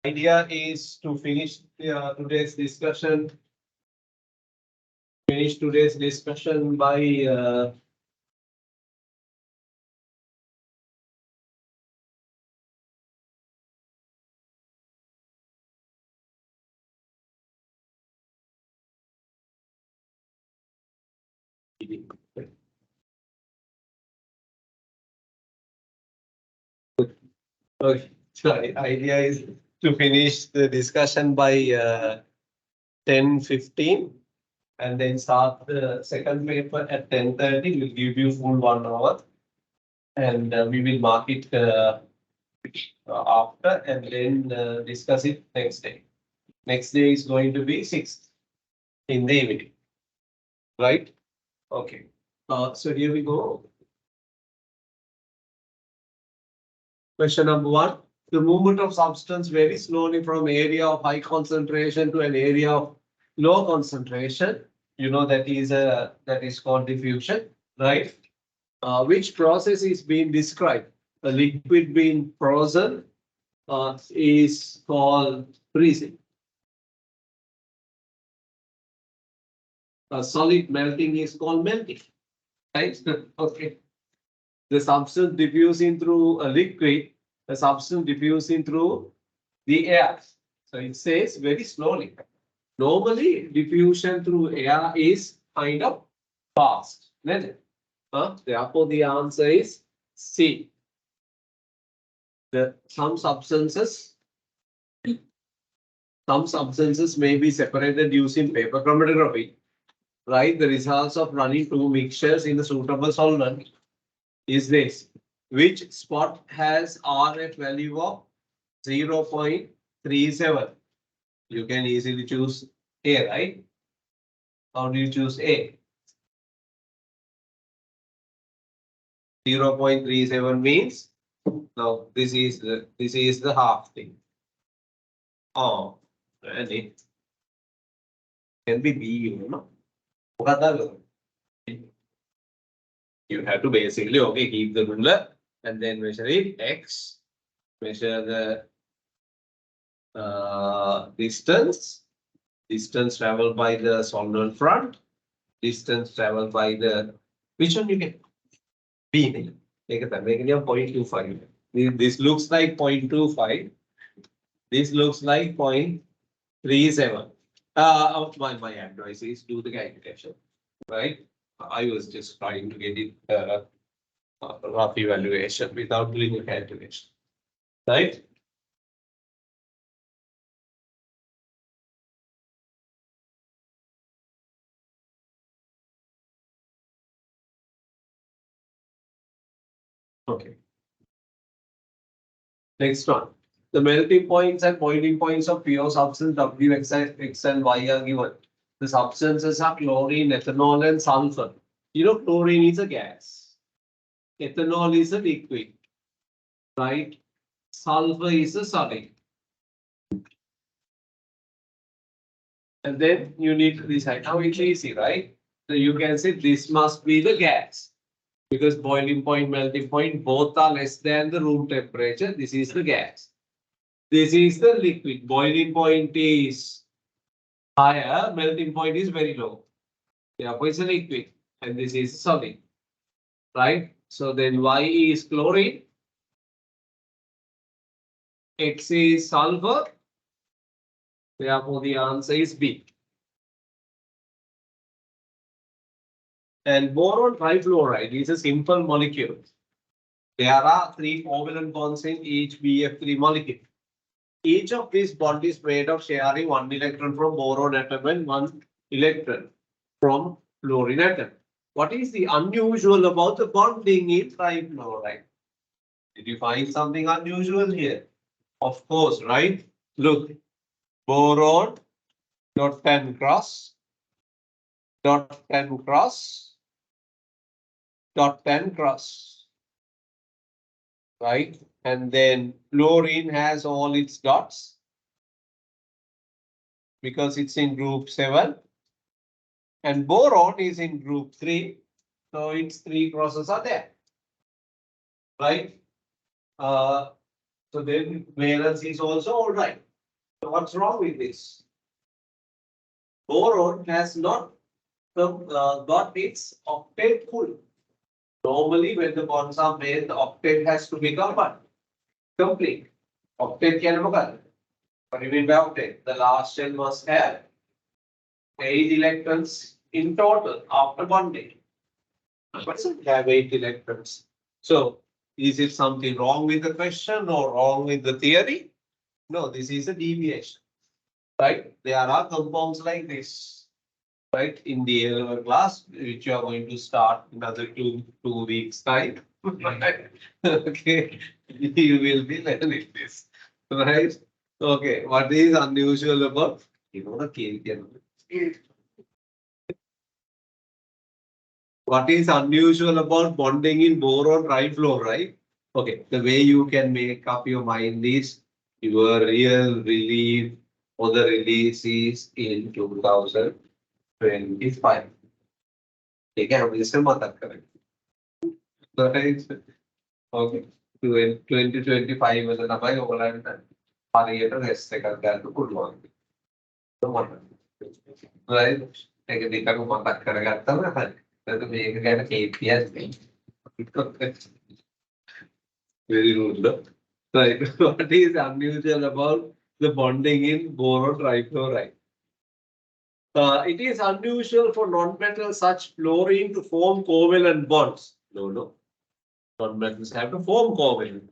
Idea is to finish today's discussion. Finish today's discussion by okay. So idea is to finish the discussion by 10:15 and then start the second paper at 10:30. We'll give you full 1 hour and we will mark it after and then discuss it next day. Next day is going to be 6th in the evening. Right? Okay. So here we go. Question number 1. The movement of substance very slowly from area of high concentration to an area of low concentration. You know that is called diffusion, right? Which process is being described? A liquid being frozen is called freezing. A solid melting is called melting. Right? Okay. The substance diffusing through a liquid, the substance diffusing through the air. So it says very slowly. Normally, diffusion through air is kind of fast. Isn't it? Therefore, the answer is C. Some substances may be separated using paper chromatography. Right? The results of running two mixtures in the suitable solvent is this. Which spot has RF value of 0.37? You can easily choose A, right? How do you choose A? 0.37 means no, this is the half thing. Oh, and it can be B, you know. You have to basically keep the ruler and then measure it X, measure the distance traveled by the solvent front, distance traveled by the which one you get? B. Make it 0.25. This looks like 0.25. This looks like 0.37. My advice is do the calculation, right? I was just trying to get it rough evaluation without doing a calculation, right? Okay. Next one. The melting points and boiling points of pure substance W, X and Y are given. The substances are chlorine, ethanol, and sulfur. You know, chlorine is a gas. Ethanol is a liquid, right? Sulfur is a solid. And then you need to decide. Now it's easy, right? So you can say this must be the gas. Because boiling point, melting point, both are less than the room temperature. This is the gas. This is the liquid. Boiling point is higher, melting point is very low. Therefore, it's a liquid. And this is solid. Right? So then Y is chlorine. X is sulfur. Therefore, the answer is B. And boron trifluoride is a simple molecule. There are 3 covalent bonds in each BF3 molecule. Each of these bonds is made of sharing 1 electron from boron atom and 1 electron from fluorine atom. What is the unusual about the bonding in trifluoride? Did you find something unusual here? Of course, right? Look, boron dot 10 cross dot 10 cross dot 10 cross, right? And then fluorine has all its dots because it's in group 7 and boron is in group 3. So its 3 crosses are there, right? So then valence is also all right. So what's wrong with this? Boron has not got its octet full. Normally, when the bonds are made, the octet has to become what? Complete. Octet can look at. What do you mean by octet? The last shell must have 8 electrons in total after bonding. But doesn't have 8 electrons. So, is it something wrong with the question or wrong with the theory? No, this is a deviation. Right? There are compounds like this. Right, in the A-level class, which you are going to start in another two weeks time. Okay, you will be learning this, right? Okay, what is unusual about the case? What is unusual about bonding in boron trifluoride? Okay, the way you can make up your mind is your real relief or the release is in 2025. ठीक है हम इसे मत करें okay 2025 में तो ना भाई ओवरलाइन है variator ऐसे करके तो कुछ हुआ तो मत राइट लेकिन देखा को मत करेगा तब ना तो मेरे को कहना KPS नहीं very rude right what is unusual about the bonding in boron trifluoride? It is unusual for non-metals such fluorine to form covalent bonds. No. Non-metals have to form covalent.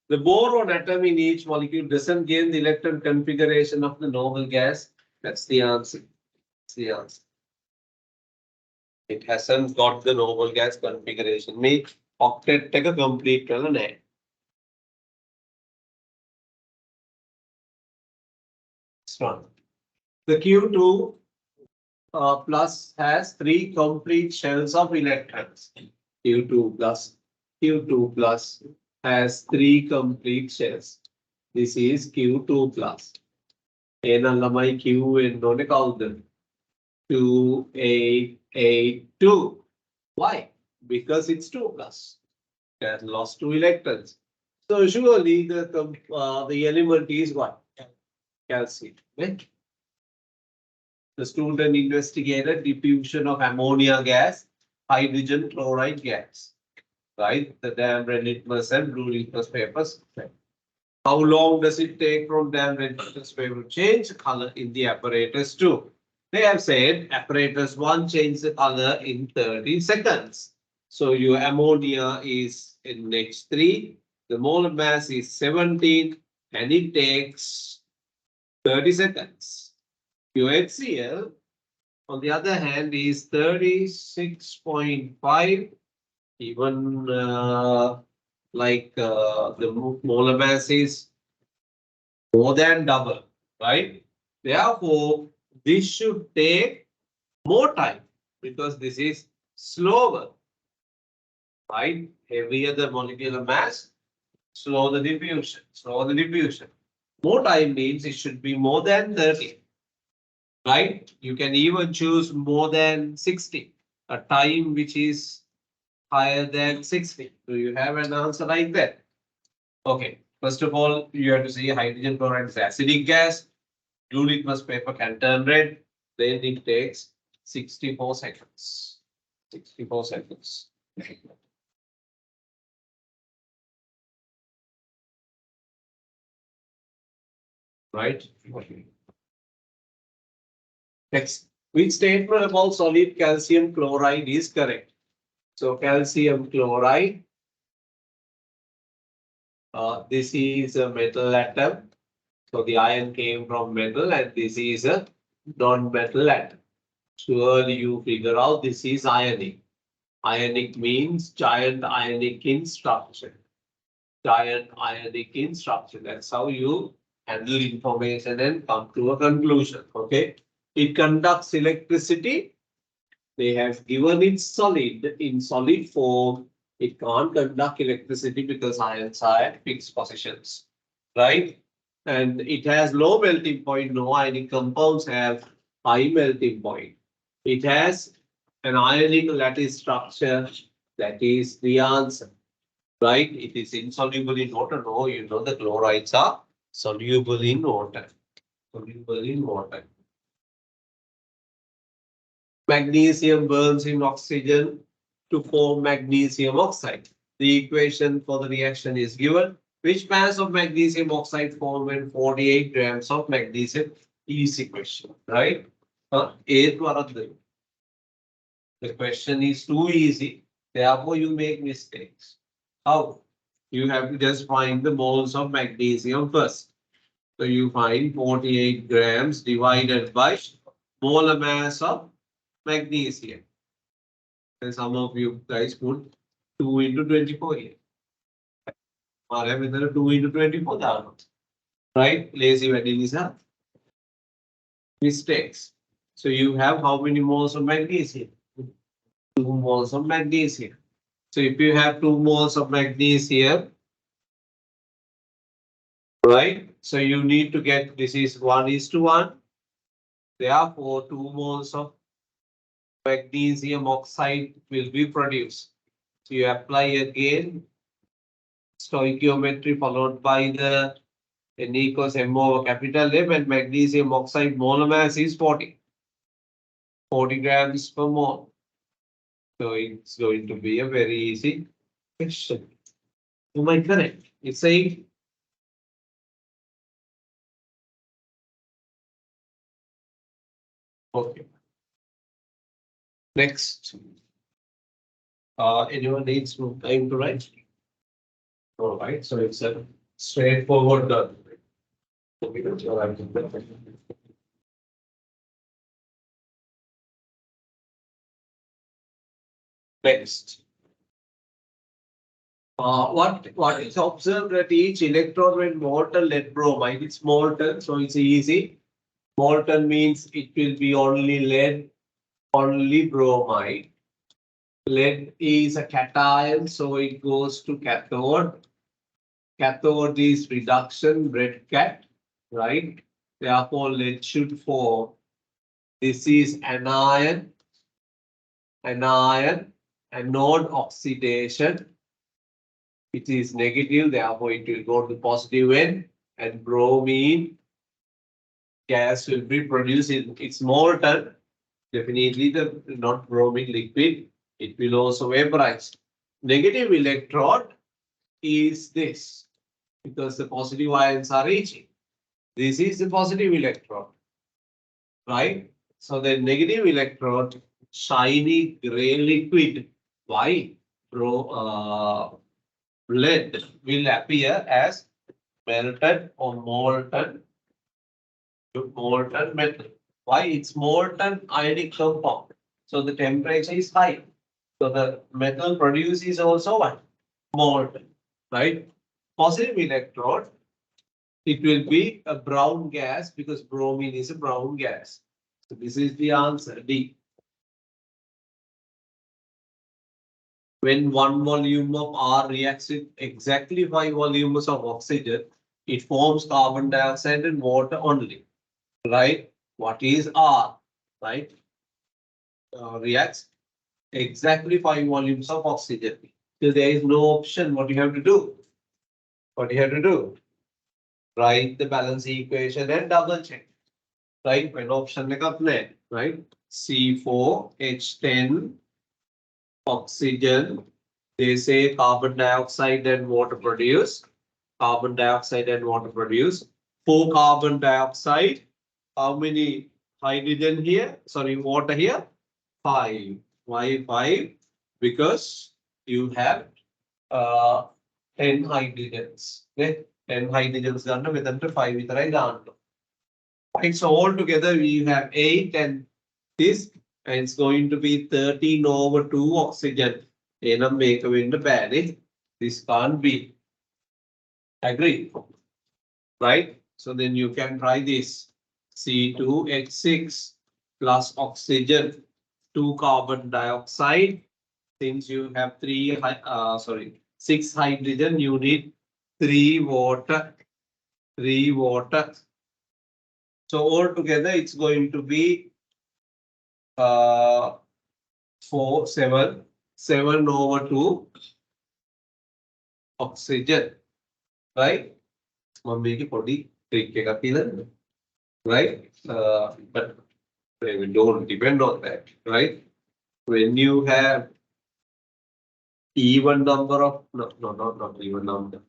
The boron atom in each molecule doesn't gain the electron configuration of the noble gas. That's the answer. That's the answer. It hasn't got the noble gas configuration. Make octet take a complete color. Next one. The Q2 plus has 3 complete shells of electrons. Q2 plus has 3 complete shells. This is Q2 plus. Enallamai Q and non count 2, 8, 8, 2. Why? Because it's 2 plus. It has lost 2 electrons. So surely the element is what? Calcium. Right? The student investigated diffusion of ammonia gas, hydrogen chloride gas. Right? The damn red litmus and blue litmus papers. How long does it take from damn red litmus paper to change color in the apparatus 2? They have said apparatus 1 changes the color in 30 seconds. So your ammonia is in H3, the molar mass is 17 and it takes 30 seconds. Your HCl, on the other hand, is 36.5, even the molar mass is more than double, right? Therefore, this should take more time because this is slower, right? Heavier the molecular mass, slow the diffusion, More time means it should be more than 30, right? You can even choose more than 60, a time which is higher than 60. Do you have an answer like that? Okay, first of all, you have to see hydrogen chloride is acidic gas. Blue litmus paper can turn red. Then it takes 64 seconds. 64 seconds. Right? Next, which statement about solid calcium chloride is correct? So calcium chloride, this is a metal atom. So the ion came from metal and this is a non-metal atom. Surely you figure out this is ionic. Ionic means giant ionic in structure. Giant ionic in structure. That's how you handle information and come to a conclusion. Okay. It conducts electricity. They have given it solid in solid form. It can't conduct electricity because ions are at fixed positions, right? And it has low melting point. No ionic compounds have high melting point. It has an ionic lattice structure. That is the answer, right? It is insoluble in water. No, you know the chlorides are soluble in water. soluble in water. Magnesium burns in oxygen to form magnesium oxide. The equation for the reaction is given. Which mass of magnesium oxide formed when 48 grams of magnesium? Easy question, right? The question is too easy, therefore you make mistakes. How? You have to just find the moles of magnesium first. So you find 48 grams divided by molar mass of magnesium. And some of you guys put 2 into 24 here. 2 into 24, right? Lazy wedding is a mistakes. So you have how many moles of magnesium? 2 moles of magnesium. So if you have 2 moles of magnesium, right? So you need to get, this is 1:1. Therefore, 2 moles of magnesium oxide will be produced. So you apply again stoichiometry followed by the N equals M over capital M, and magnesium oxide molar mass is 40 grams per mole. So it's going to be a very easy question. Am I correct? It's saying okay. Next. Anyone needs time to write? All right, so it's a straightforward done. Next. What is observed at each electrode when molten lead bromide? It's molten, so it's easy. Molten means it will be only lead, only bromide. Lead is a cation, so it goes to cathode. Cathode is reduction, red cat, right? Therefore, lead should form. This is anion, anode oxidation. It is negative, therefore it will go to positive end, and bromine gas will be produced. It's molten. Definitely the not bromine liquid. It will also vaporize. Negative electrode is this, because the positive ions are reaching. This is the positive electrode, right? So the negative electrode, shiny gray liquid. Why? Lead will appear as melted or molten metal. Why? It's molten ionic compound. So the temperature is high. So the metal produced is also what? Molten, right? Positive electrode, it will be a brown gas because bromine is a brown gas. So this is the answer, D. When 1 volume of R reacts with exactly 5 volumes of oxygen, it forms carbon dioxide and water only, right? What is R, right? Reacts exactly 5 volumes of oxygen. So there is no option. What you have to do? What you have to do? Write the balance equation and double check. Right? When option right? C4H10 oxygen. They say carbon dioxide and water produce. Carbon dioxide and water produce. 4 carbon dioxide. How many hydrogen here? Sorry, water here? 5. Why 5? Because you have 10 hydrogens. Okay? 10 hydrogens ගන්න මෙතනට 5 විතරයි දාන්න. Right, so all together we have 8 and this, and it's going to be 13 over 2 oxygen. එහෙනම් මේක වෙන්න බෑනේ. This can't be. Agree? Right? So then you can try this. C2H6 plus oxygen, 2 carbon dioxide. Since you have 6 hydrogen, you need 3 water. 3 water. So all together it's going to be 7 over 2 oxygen, right? මම මේකේ පොඩි trick එකක් කියලා right? But we don't depend on that, right? When you have even number of, not even number.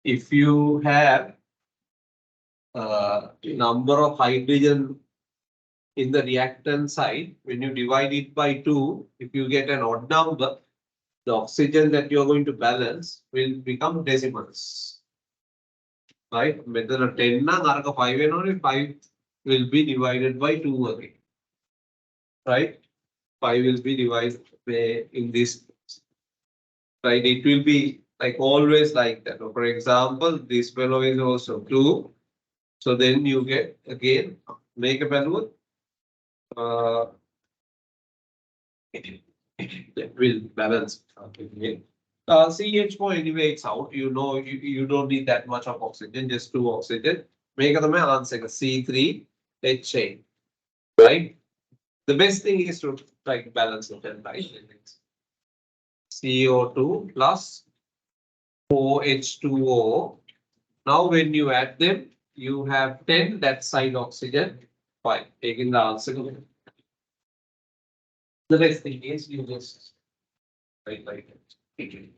If you have number of hydrogen in the reactant side, when you divide it by 2, if you get an odd number, the oxygen that you're going to balance will become decimals. Right? Whether a 10 na 5 and only 5 will be divided by 2 again. Right? 5 will be divided in this. Right? It will be like always like that. For example, this fellow is also 2. So then you get again make a balloon. It will balance. CH4 anyway, it's out. You know, you don't need that much of oxygen, just 2 oxygen. Make the answer C3 H8. Right? The best thing is to try to balance it and right. CO2 plus OH2O. Now when you add them, you have 10 that side oxygen. Fine. Taking the answer. The best thing is you just write like it.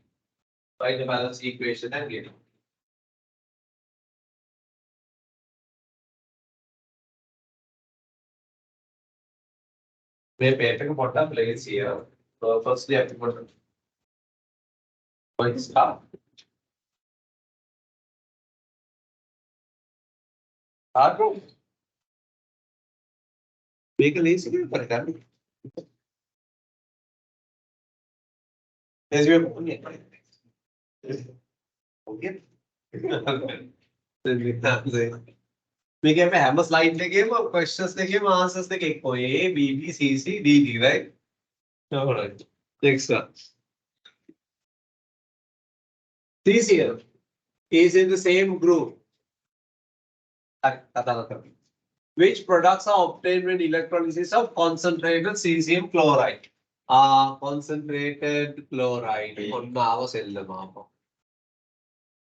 Write the balance equation and get it. May paper bottom place here. Firstly, I have to put one star. Bro. Make a lazy for it. As you have okay. මේක අපි හැම slide එකේම questions දෙකේම answers දෙක එක්ක A B B C C D D right? Alright. Next one. CCl is in the same group. Which products are obtained when electrolysis of concentrated cesium chloride? Concentrated chloride.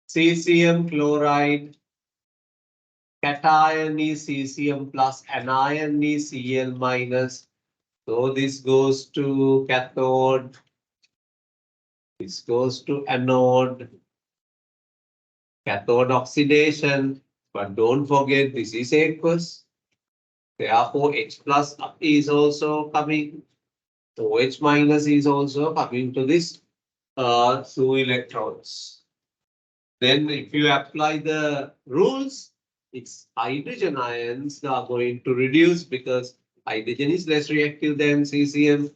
Cesium chloride. Cation is cesium plus, anion is Cl minus. So this goes to cathode. This goes to anode. Cathode oxidation. But don't forget this is aqueous. Therefore, H plus is also coming. So H minus is also coming to this 2 electrons. Then if you apply the rules, its hydrogen ions are going to reduce because hydrogen is less reactive than cesium.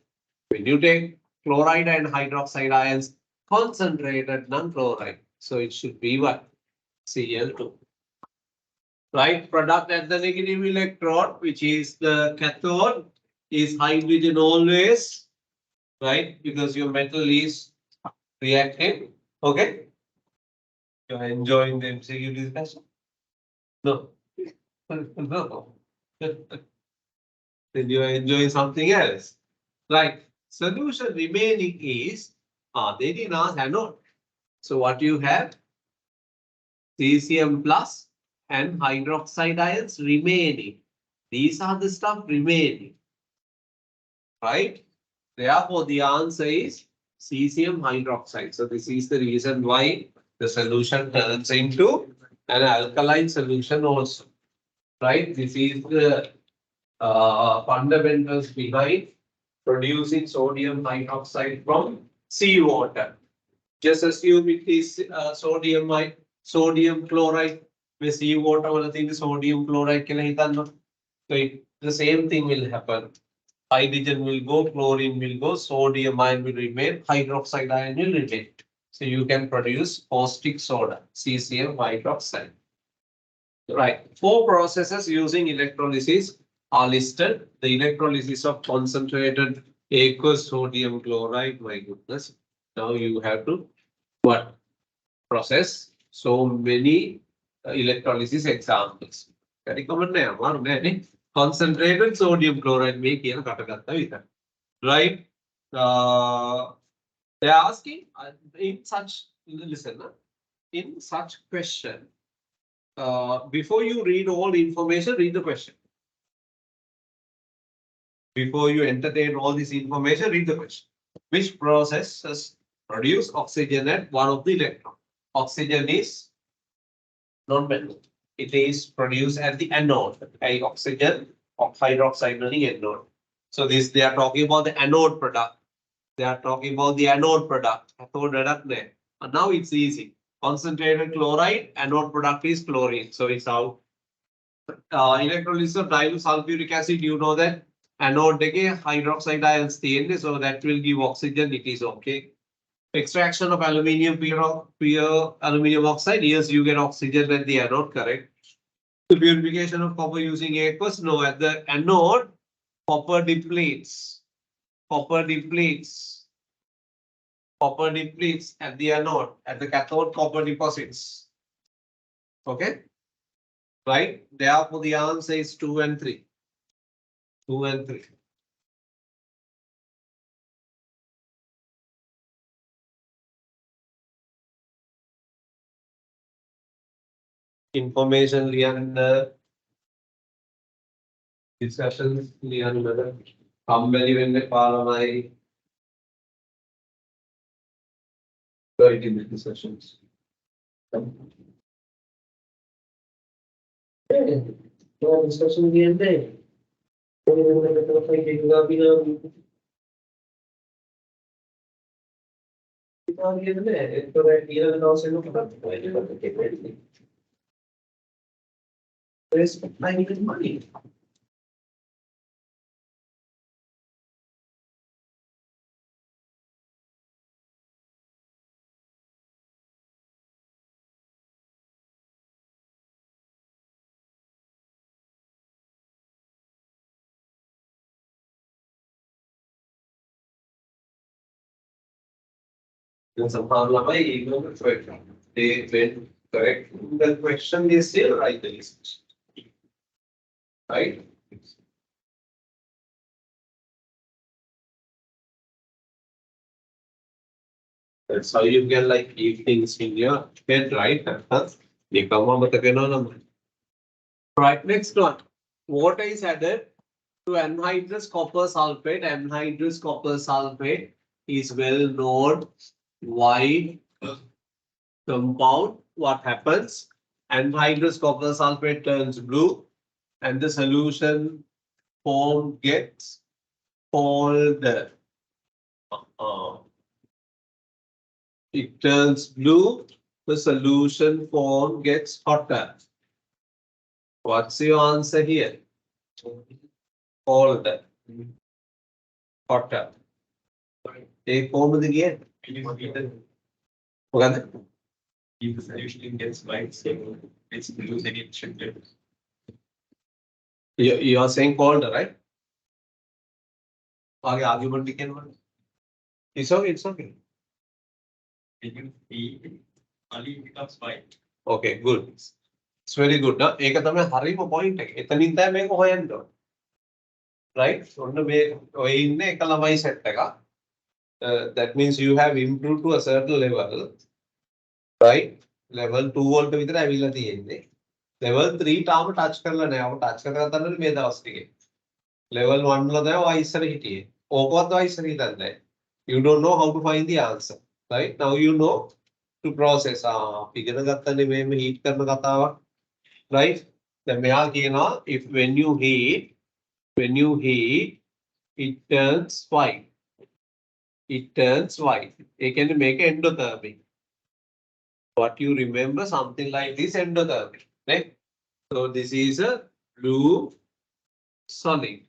When you take chloride and hydroxide ions, concentrated non-chloride. So it should be what? Cl2. Right, product at the negative electrode, which is the cathode, is hydrogen always, right? Because your metal is reactive. Okay. You're enjoying the MCQ discussion? No. No. Then you are enjoying something else. Right. Solution remaining is they didn't ask anode. So what you have? Cesium plus and hydroxide ions remaining. These are the stuff remaining. Right? Therefore, the answer is cesium hydroxide. So this is the reason why the solution turns into an alkaline solution also. Right? This is the fundamentals behind producing sodium hydroxide from seawater. Just assume it is sodium chloride. With seawater, one thing is sodium chloride. So the same thing will happen. Hydrogen will go, chlorine will go, sodium ion will remain, hydroxide ion will remain. So you can produce caustic soda, cesium hydroxide. Right. 4 processes using electrolysis are listed. The electrolysis of concentrated aqueous sodium chloride. My goodness. Now you have to what? Process so many electrolysis examples. Concentrated sodium chloride make right? They are asking in such listen in such question. before you read all the information, read the question. Before you entertain all this information, read the question. Which processes produce oxygen at one of the electron? Oxygen is non-metal. It is produced at the anode. Oxygen or hydroxide meaning anode. So this they are talking about the anode product. They are talking about the anode product. Cathode product there. And now it's easy. Concentrated chloride, anode product is chlorine. So it's out. Electrolysis of dilute sulfuric acid, you know that anode hydroxide ions තියෙන්නේ, so that will give oxygen, it is okay. Extraction of aluminium pure aluminium oxide, yes, you get oxygen at the anode, correct. The purification of copper using aqueous, no, at the anode, copper depletes. Copper depletes. Copper depletes at the anode, at the cathode copper deposits. Okay. Right? Therefore, the answer is 2 and 3. 2 and 3. Information ලියන්න discussions ලියන්නද කම්මැලි වෙන්න පාරමයි writing the discussions. Discussion ලියන්නේ I need money. And somehow lamai ignore the question. They went correct. The question is still right. The list. Right? That's how you can like keep things in your head, right? Right, next one. Water is added to anhydrous copper sulfate. Anhydrous copper sulfate is well known white compound. What happens? Anhydrous copper sulfate turns blue and the solution form gets colder. It turns blue, the solution form gets hotter. What's your answer here? Colder. Hotter. Take home again. Okay. If the solution gets white, so it's blue, then it should get. You are saying colder, right? Okay, argument we can one. It's okay, it's okay. Only becomes white. Okay, good. It's very good. Now, ඒක තමයි හරිම point එක. එතනින් තමයි මේක හොයන්න ඕනේ. Right? ඔන්න මේ ඔය ඉන්නේ එක ළමයි set එකක්. That means you have improved to a certain level. Right? Level 2 වලට විතර ඇවිල්ලා තියෙන්නේ. Level 3 තාම touch කරලා නැහැ. ඔබ touch කරලා ගන්නද මේ දවස් ටිකේ. Level 1 වල තමයි ඔය ඉස්සර හිටියේ. ඕකවත් ඔය ඉස්සර හිතන්නේ නැහැ. You don't know how to find the answer. Right? Now you know to process. ඉගෙන ගත්තනේ මේ heat කරන කතාවක්. Right? දැන් මෙයා කියනවා if when you heat it turns white. It turns white. ඒ කියන්නේ මේක endothermic. What you remember something like this endothermic. Right? So this is a blue solid.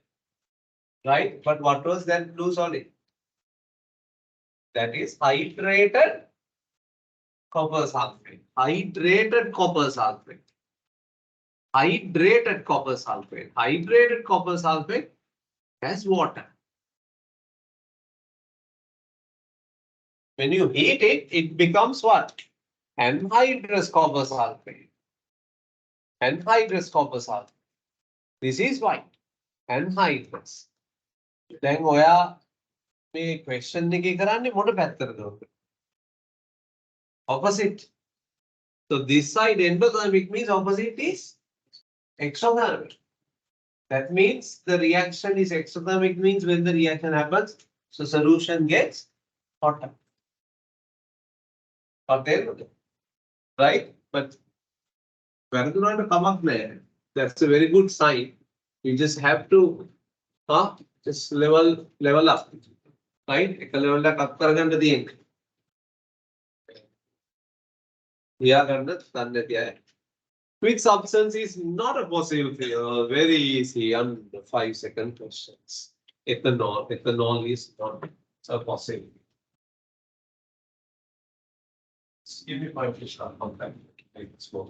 Right? But what was that blue solid? That is hydrated copper sulfate. Hydrated copper sulfate. Hydrated copper sulfate. Hydrated copper sulfate has water. When you heat it, it becomes what? Anhydrous copper sulfate. Anhydrous copper sulfate. This is white. Anhydrous. Then ඔයා මේ question එකේ කරන්නේ මොන පැත්තටද? Opposite. So this side endothermic means opposite is exothermic. That means the reaction is exothermic means when the reaction happens, so solution gets hotter. Okay, right? But whether or not to come up there, that's a very good sign. You just have to just level up. Right? एक level up करने दिए. Which substance is not a possible field? Very easy, under 5-second questions. Ethanol. Ethanol is not a possible. Give me 5 fish on that. Smoke.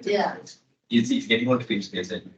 Yeah. It's getting more difficult, they said.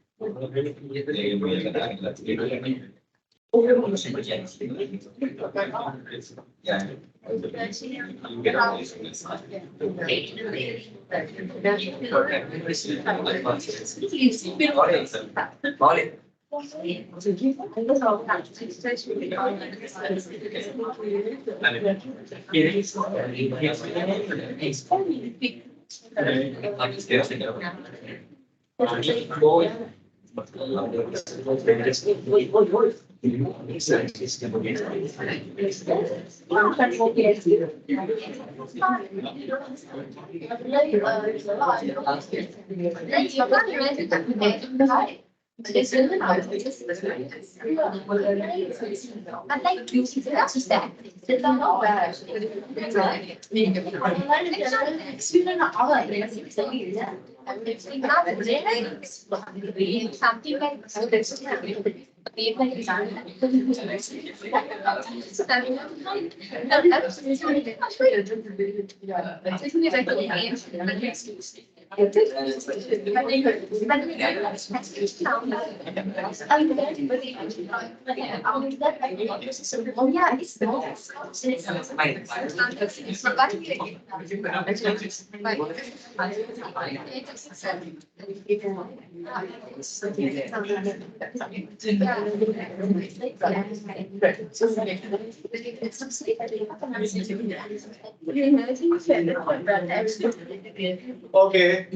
Okay.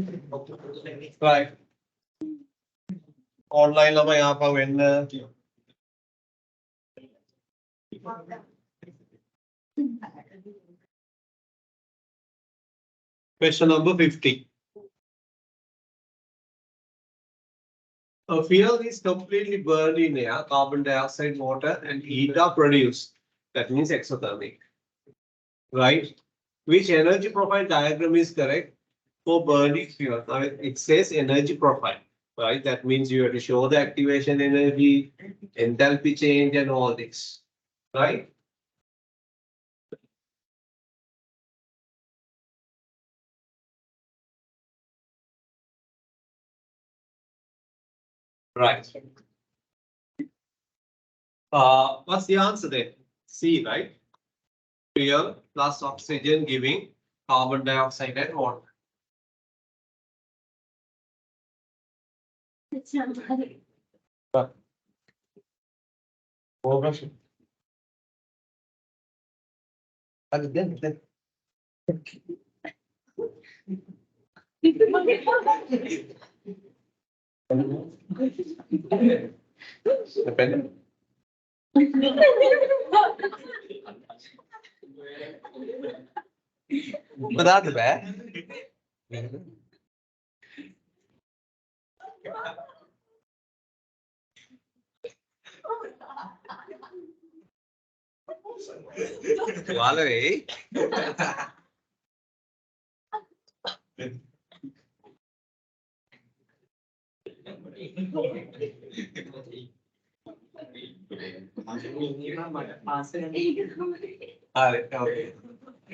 Right. Online lama यहाँ पर when question number 50. A fuel is completely burned in air, carbon dioxide, water, and heat are produced. That means exothermic. Right? Which energy profile diagram is correct for burning fuel? Now it says energy profile, right? That means you have to show the activation energy, enthalpy change, and all this, right? Right. What's the answer then? C, right? Fuel plus oxygen giving carbon dioxide and water. Then. Depende. Verdade, velho. Olha aí. Okay.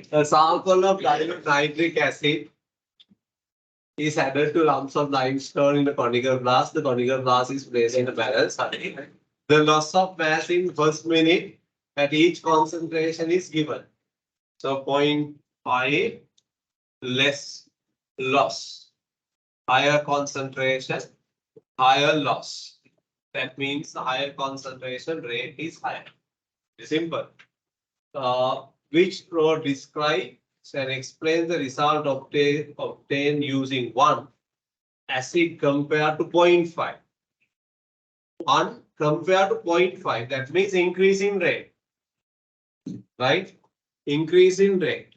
The sample of dilute nitric acid is added to lumps of limestone in the conical glass. The conical glass is placed in a barrel. The loss of mass in first minute at each concentration is given. So 0.5 less loss. Higher concentration, higher loss. That means the higher concentration rate is higher. Simple. Which row describes and explains the result obtained using 1 acid compared to 0.5. 1 compared to 0.5, that means increasing rate, right? Increasing rate,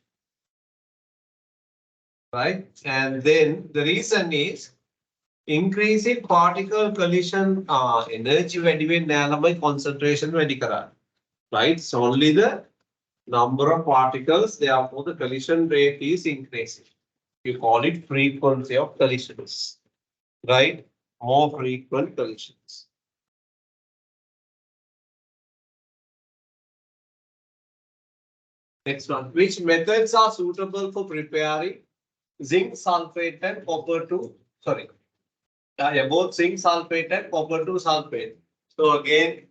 right? And then the reason is increasing particle collision energy when concentration right? So only the number of particles, therefore the collision rate is increasing. You call it frequency of collisions, right? More frequent collisions. Next one, which methods are suitable for preparing zinc sulfate and copper to, both zinc sulfate and copper to sulfate. So again,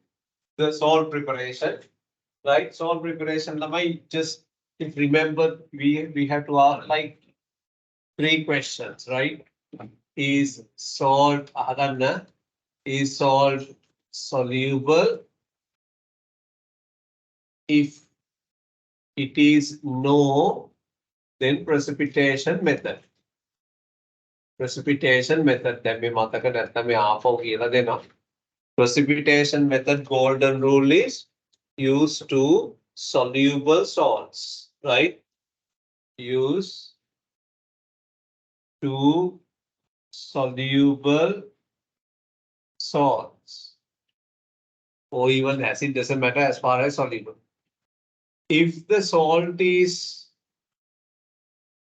the salt preparation, right? Salt preparation, just if remember, we have to ask like 3 questions, right? Is salt soluble? If it is no, then precipitation method. Precipitation method, precipitation method golden rule is used to soluble salts, right? Use to soluble salts or even acid, doesn't matter as far as soluble. If the salt is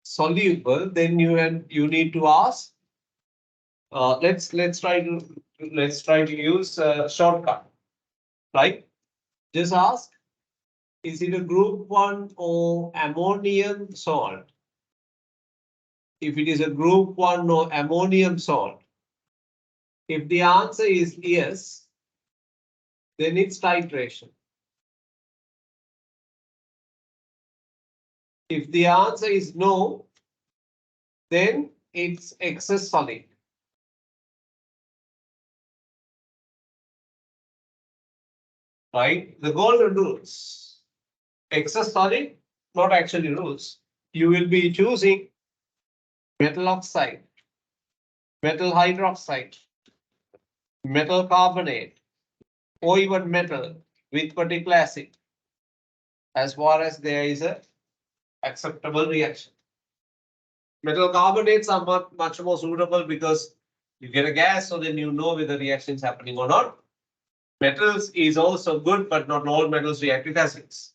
soluble, then you need to ask. Let's try to use a shortcut, right? Just ask, is it a group 1 or ammonium salt? if it is a group 1 or ammonium salt? If the answer is yes, then it's titration. If the answer is no, then it's excess solid. Right? The golden rules. Excess solid, not actually rules. You will be choosing metal oxide, metal hydroxide, metal carbonate, or even metal with particular acid, as far as there is a acceptable reaction. Metal carbonates are much more suitable because you get a gas, so then you know whether the reaction is happening or not. Metals is also good, but not all metals react with acids.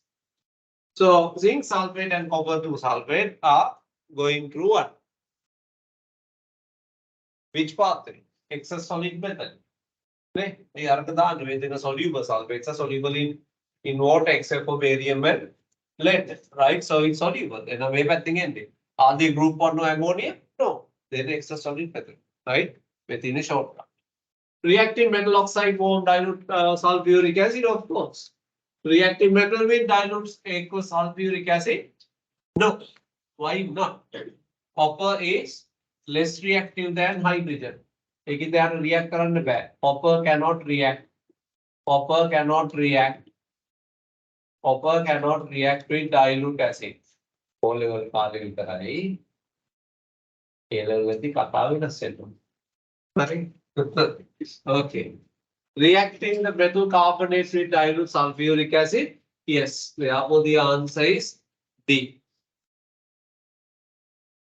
So zinc sulfate and copper 2 sulfate are going through what? Which pathway? Excess solid method. Soluble sulfates are soluble in water except for barium and lead, right? So it's soluble. Then a way batting ending. Are they group 1 or ammonia? No, they're excess solid method, right? Within a short run. Reactive metal oxide form dilute sulfuric acid, of course. Reactive metal with dilute aqueous sulfuric acid? No. Why not? Copper is less reactive than hydrogen. They are react කරන්න බෑ. Copper cannot react. Copper cannot react. Copper cannot react with dilute acid. O level කාලේ විතරයි. A level වලදී කතාව වෙනස් වෙනවා. Right? Okay. Reacting the metal carbonate with dilute sulfuric acid? Yes. Therefore, the answer is D.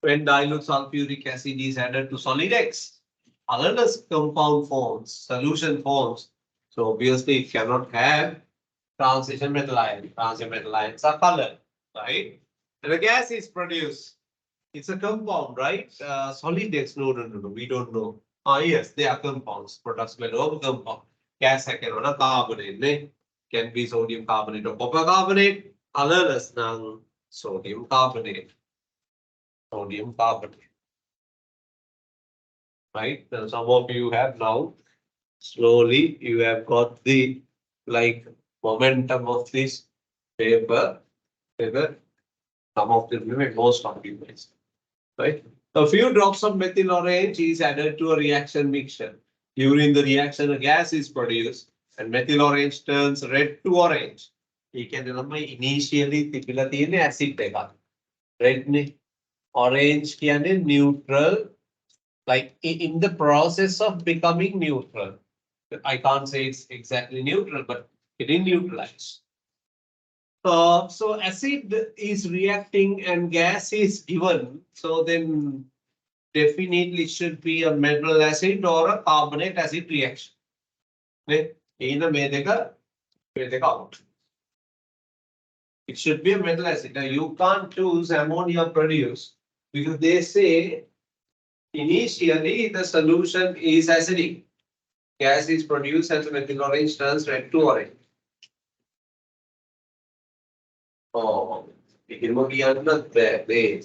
When dilute sulfuric acid is added to solid X, colorless compound forms, solution forms. So obviously it cannot have transition metal ion. Transition metal ions are colored, right? And a gas is produced. It's a compound, right? Solid X, no, we don't know. Yes, they are compounds, products by compound. Gas can carbonate, can be sodium carbonate or copper carbonate, colorless now sodium carbonate. Sodium carbonate. Right? Now some of you have now slowly you have got the momentum of this paper. Some of them, most of you guys. Right? A few drops of methyl orange is added to a reaction mixture. During the reaction, a gas is produced and methyl orange turns red to orange. You can remember initially the acid red orange is neutral, like in the process of becoming neutral. I can't say it's exactly neutral, but it is neutralized. So acid is reacting and gas is given. So then definitely should be a metal acid or a carbonate acid reaction. Out. It should be a metal acid. Now you can't choose ammonia produced because they say initially the solution is acidic. Gas is produced and the methyl orange turns red to orange. Oh, it will be another way.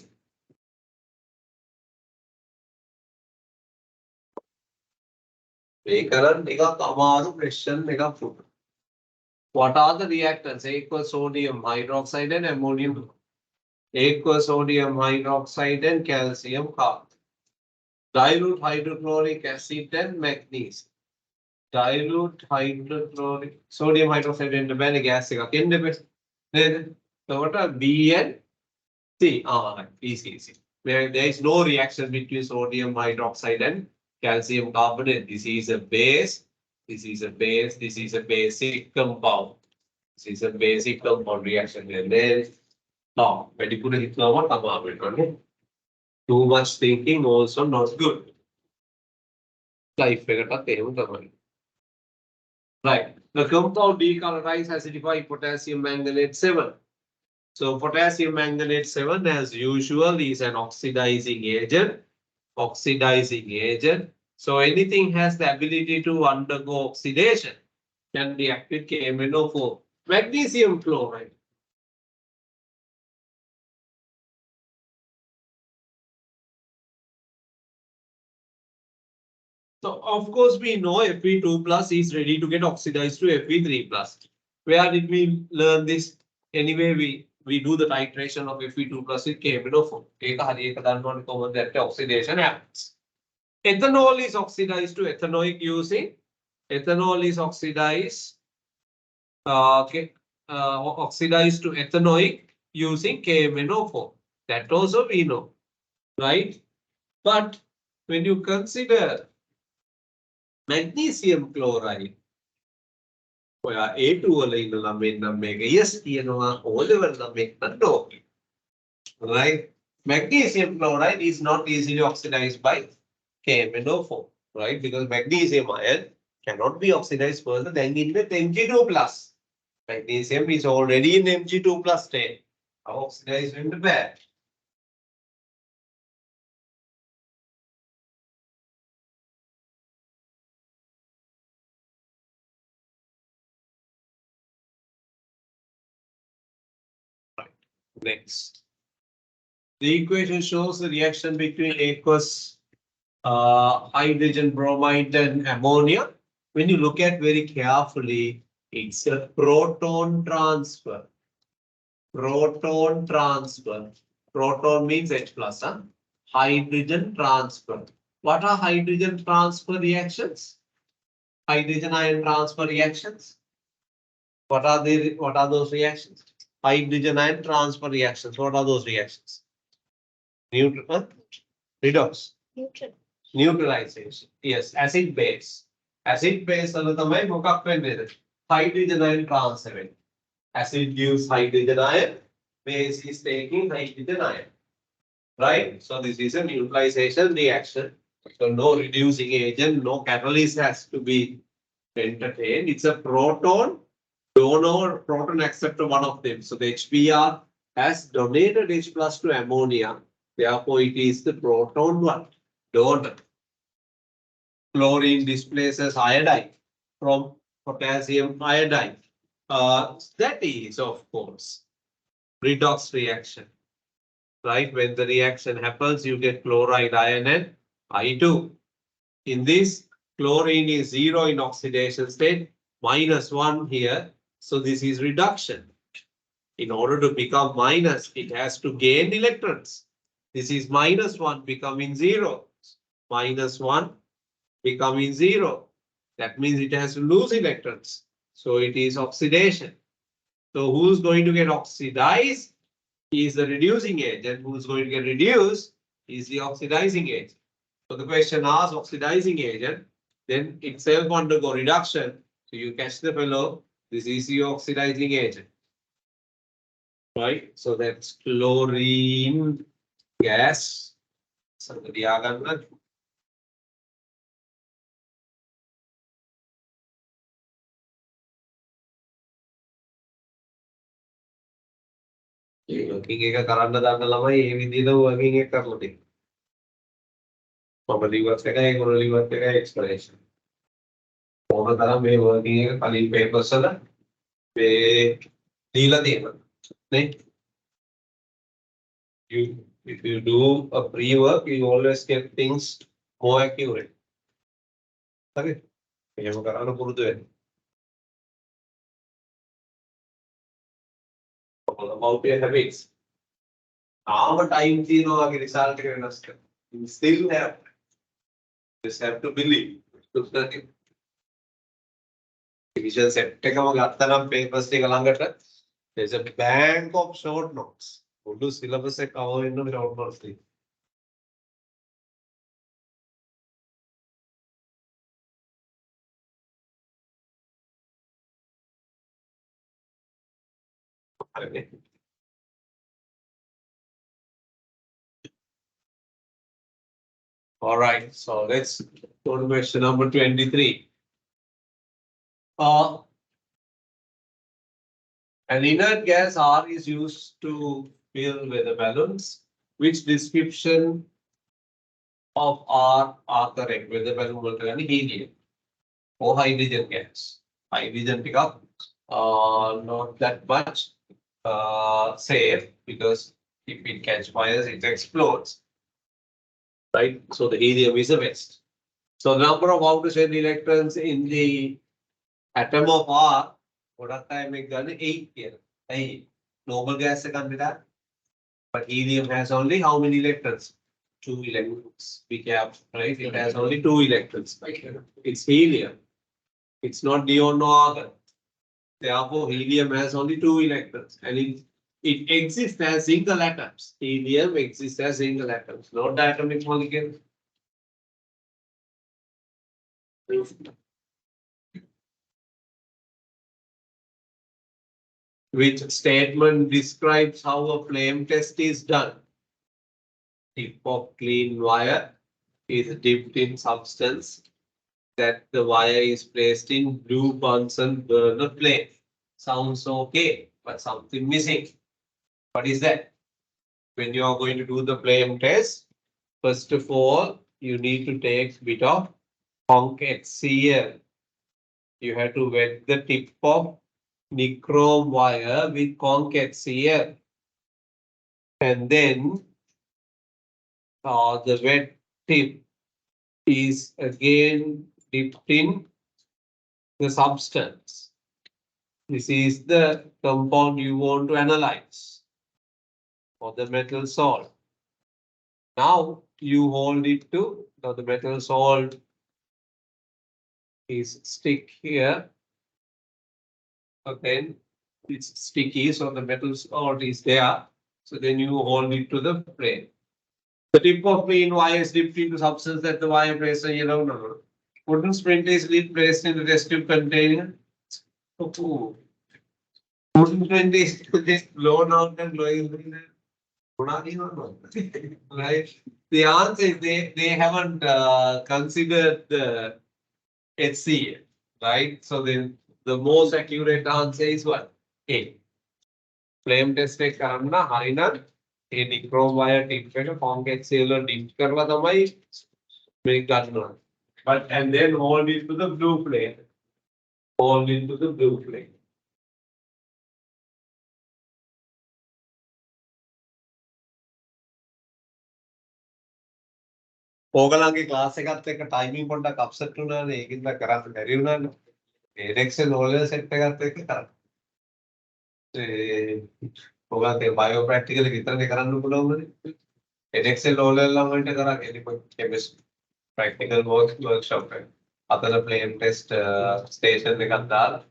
What are the reactants? Aqueous sodium hydroxide and ammonium. Aqueous sodium hydroxide and calcium carbonate. Dilute hydrochloric acid and magnesium. Dilute hydrochloric sodium hydroxide and the gas. Then so what are B and C? easy. Where there is no reaction between sodium hydroxide and calcium carbonate. This is a base. This is a base. This is a basic compound. This is a basic compound reaction. And then no, too much thinking also not good. Life right. The compound decolorize acidify potassium manganate 7. So potassium manganate 7 as usual is an oxidizing agent. So anything has the ability to undergo oxidation can react with KMnO4. Magnesium chloride. So of course we know Fe2 plus is ready to get oxidized to Fe3 plus. Where did we learn this? Anyway, we do the titration of Fe2 plus with KMNO4. That oxidation happens. Ethanol is oxidized to ethanoic using ethanol is oxidized oxidized to ethanoic using KMNO4. That also we know, right? But when you consider magnesium chloride, A2 වල ඉඳලා මෙන්න මේක yes කියනවා O level නම් මේක no. Right? Magnesium chloride is not easily oxidized by KMNO4, right? Because magnesium ion cannot be oxidized further than in the Mg2 plus. Magnesium is already in Mg2 plus state. Oxidized in the bad. Next. The equation shows the reaction between aqueous hydrogen bromide and ammonia. When you look at very carefully, it's a proton transfer. Proton transfer. Proton means H plus, huh? Hydrogen transfer. What are hydrogen transfer reactions? Hydrogen ion transfer reactions. What are those reactions? Hydrogen ion transfer reactions. What are those reactions? Neutral, redox. Neutral. Neutralization. Yes, acid base. Acid base තමයි මොකක් වෙන්නේ? Hydrogen ion transfer. Acid gives hydrogen ion. Base is taking hydrogen ion. Right? So this is a neutralization reaction. So no reducing agent, no catalyst has to be entertained. It's a proton donor, proton acceptor, one of them. So the HBr has donated H plus to ammonia. Therefore, it is the proton one. Donor. Chlorine displaces iodine from potassium iodine. That is, of course, redox reaction. Right? When the reaction happens, you get chloride ion and I2. In this, chlorine is 0 in oxidation state, -1 here. So this is reduction. In order to become minus, it has to gain electrons. This is -1 becoming 0. -1 becoming 0. That means it has to lose electrons. So it is oxidation. So who's going to get oxidized is the reducing agent. Who's going to get reduced is the oxidizing agent. So the question asks oxidizing agent, then itself undergo reduction. So you catch the fellow. This is the oxidizing agent. Right? So that's chlorine gas. So the diagram. Working එක කරන්න දන්න ළමයි මේ විදිහට working එක කරලා තියෙනවා. මම ලිවර්ස් එකයි ඒගොල්ලෝ ලිවර්ස් එකයි explanation. කොහොමද තරම් මේ working එක කලින් papers වල මේ දීලා තියෙනවා. නේ? If you do a pre-work, you always get things more accurate. Okay? එහෙම කරන්න පුරුදු වෙන්න. All about your habits. Our time තියෙනවා වගේ result එක වෙනස් කරන්න. You still have. Just have to believe. Division set එකම ගත්තනම් papers ටික ළඟට there's a bank of short notes. පොඩු syllabus එක cover වෙන්න short notes ටික. හරිනේ. All right, so let's go to question number 23. An inert gas R is used to fill weather balloons. Which description of R are correct? Weather balloon will turn helium or hydrogen gas. Hydrogen pick up not that much safe because if it catch fires, it explodes. Right? So the helium is the best. So number of outer shell electrons in the atom of R, what time we got 8 here. Hey, normal gas candidate. But helium has only how many electrons? 2 electrons. We have, right? It has only 2 electrons. It's helium. It's not neon or argon. Therefore, helium has only 2 electrons and it exists as single atoms. Helium exists as single atoms, not diatomic molecules. Which statement describes how a flame test is done? Tip of clean wire is dipped in substance that the wire is placed in blue Bunsen burner flame. Sounds okay, but something missing. What is that? When you are going to do the flame test, first of all, you need to take a bit of conch HCl. You have to wet the tip of nichrome wire with conch HCl. And then the wet tip is again dipped in the substance. This is the compound you want to analyze for the metal salt. Now you hold it to the metal salt is stick here. But then it's sticky, so the metal salt is there. So then you hold it to the flame. The tip of clean wire is dipped into substance that the wire placed in yellow. No. Wooden spring is placed in the test tube container. Oh. Wooden spring is just blown out and blowing. Right? The answer is they haven't considered the HCl, right? So then the most accurate answer is what? A. Flame test එක කරන්න හරිනම් ඒ nichrome wire tip එක conch HCl වල dip කරලා තමයි මේක ගන්නවා. But and then hold it to the blue flame. Hold it to the blue flame. ඕගලන්ගේ class එකත් එක්ක ටයිමින් පොඩ්ඩක් අප්සෙට් වුණානේ ඒකින්ද කරන්න බැරි වුණානේ. මේ එක්සෙල් ඕලෙවල් සෙට් එකත් එක්ක කරන්න. ඔයගොල්ලන්ට බයෝ ප්‍රැක්ටිකල් විතරනේ කරන්න පුළුවන්නේ. එක්සෙල් ඕලෙවල් නම් වලට කරන්නේ කෙමිස්ට්‍රි ප්‍රැක්ටිකල් වර්ක්ෂොප් එක. අතන ප්ලේන් ටෙස්ට් ස්ටේෂන් එකක් දාලා.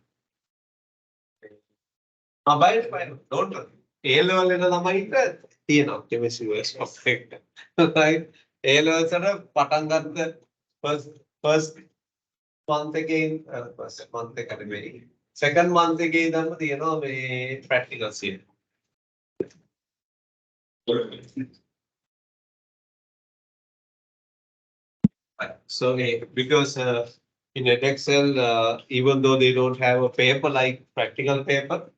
බයෝ ඩෝන්ට් ඒ ලෙවල් එක තමයි තියෙනවා කෙමිස්ට්‍රි වර්ක්ෂොප් එක. right? A levels වල පටන් ගත්ත first month එකේ first month එකට නෙමෙයි second month එකේ ඉඳන්ම තියෙනවා මේ practicals here. So because in Edexcel even though they don't have a paper like practical paper,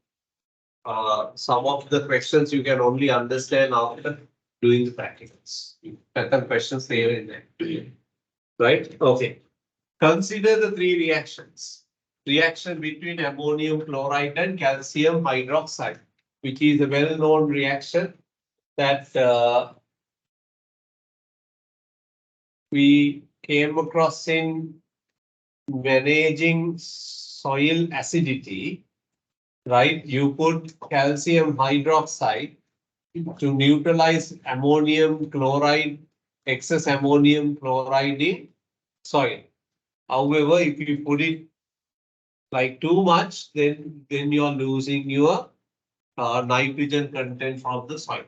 some of the questions you can only understand after doing the practicals. Pattern questions there in there. Right? Okay. Consider the 3 reactions. Reaction between ammonium chloride and calcium hydroxide, which is a well-known reaction that we came across in managing soil acidity. Right? You put calcium hydroxide to neutralize ammonium chloride, excess ammonium chloride in soil. However, if you put it like too much, then you're losing your nitrogen content from the soil.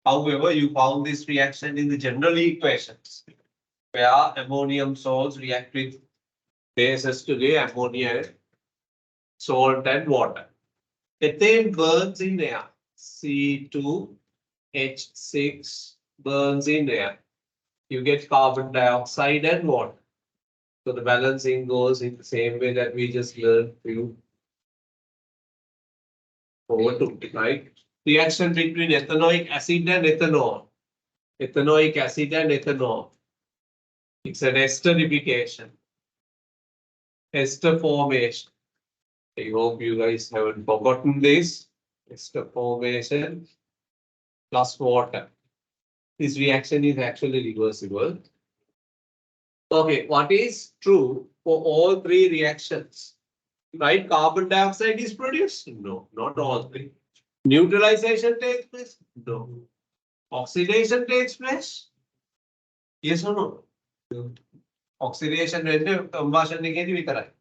However, you found this reaction in the general equations where ammonium salts react with bases today, ammonia, salt and water. Ethane burns in air. C2H6 burns in air. You get carbon dioxide and water. So the balancing goes in the same way that we just learned through over 2, right? Reaction between ethanoic acid and ethanol. Ethanoic acid and ethanol. It's an esterification. Ester formation. I hope you guys haven't forgotten this. Ester formation plus water. This reaction is actually reversible. Okay, what is true for all three reactions? Right, carbon dioxide is produced? No, not all three. Neutralization takes place? No. Oxidation takes place? Yes or no? No. Oxidation and combustion negative,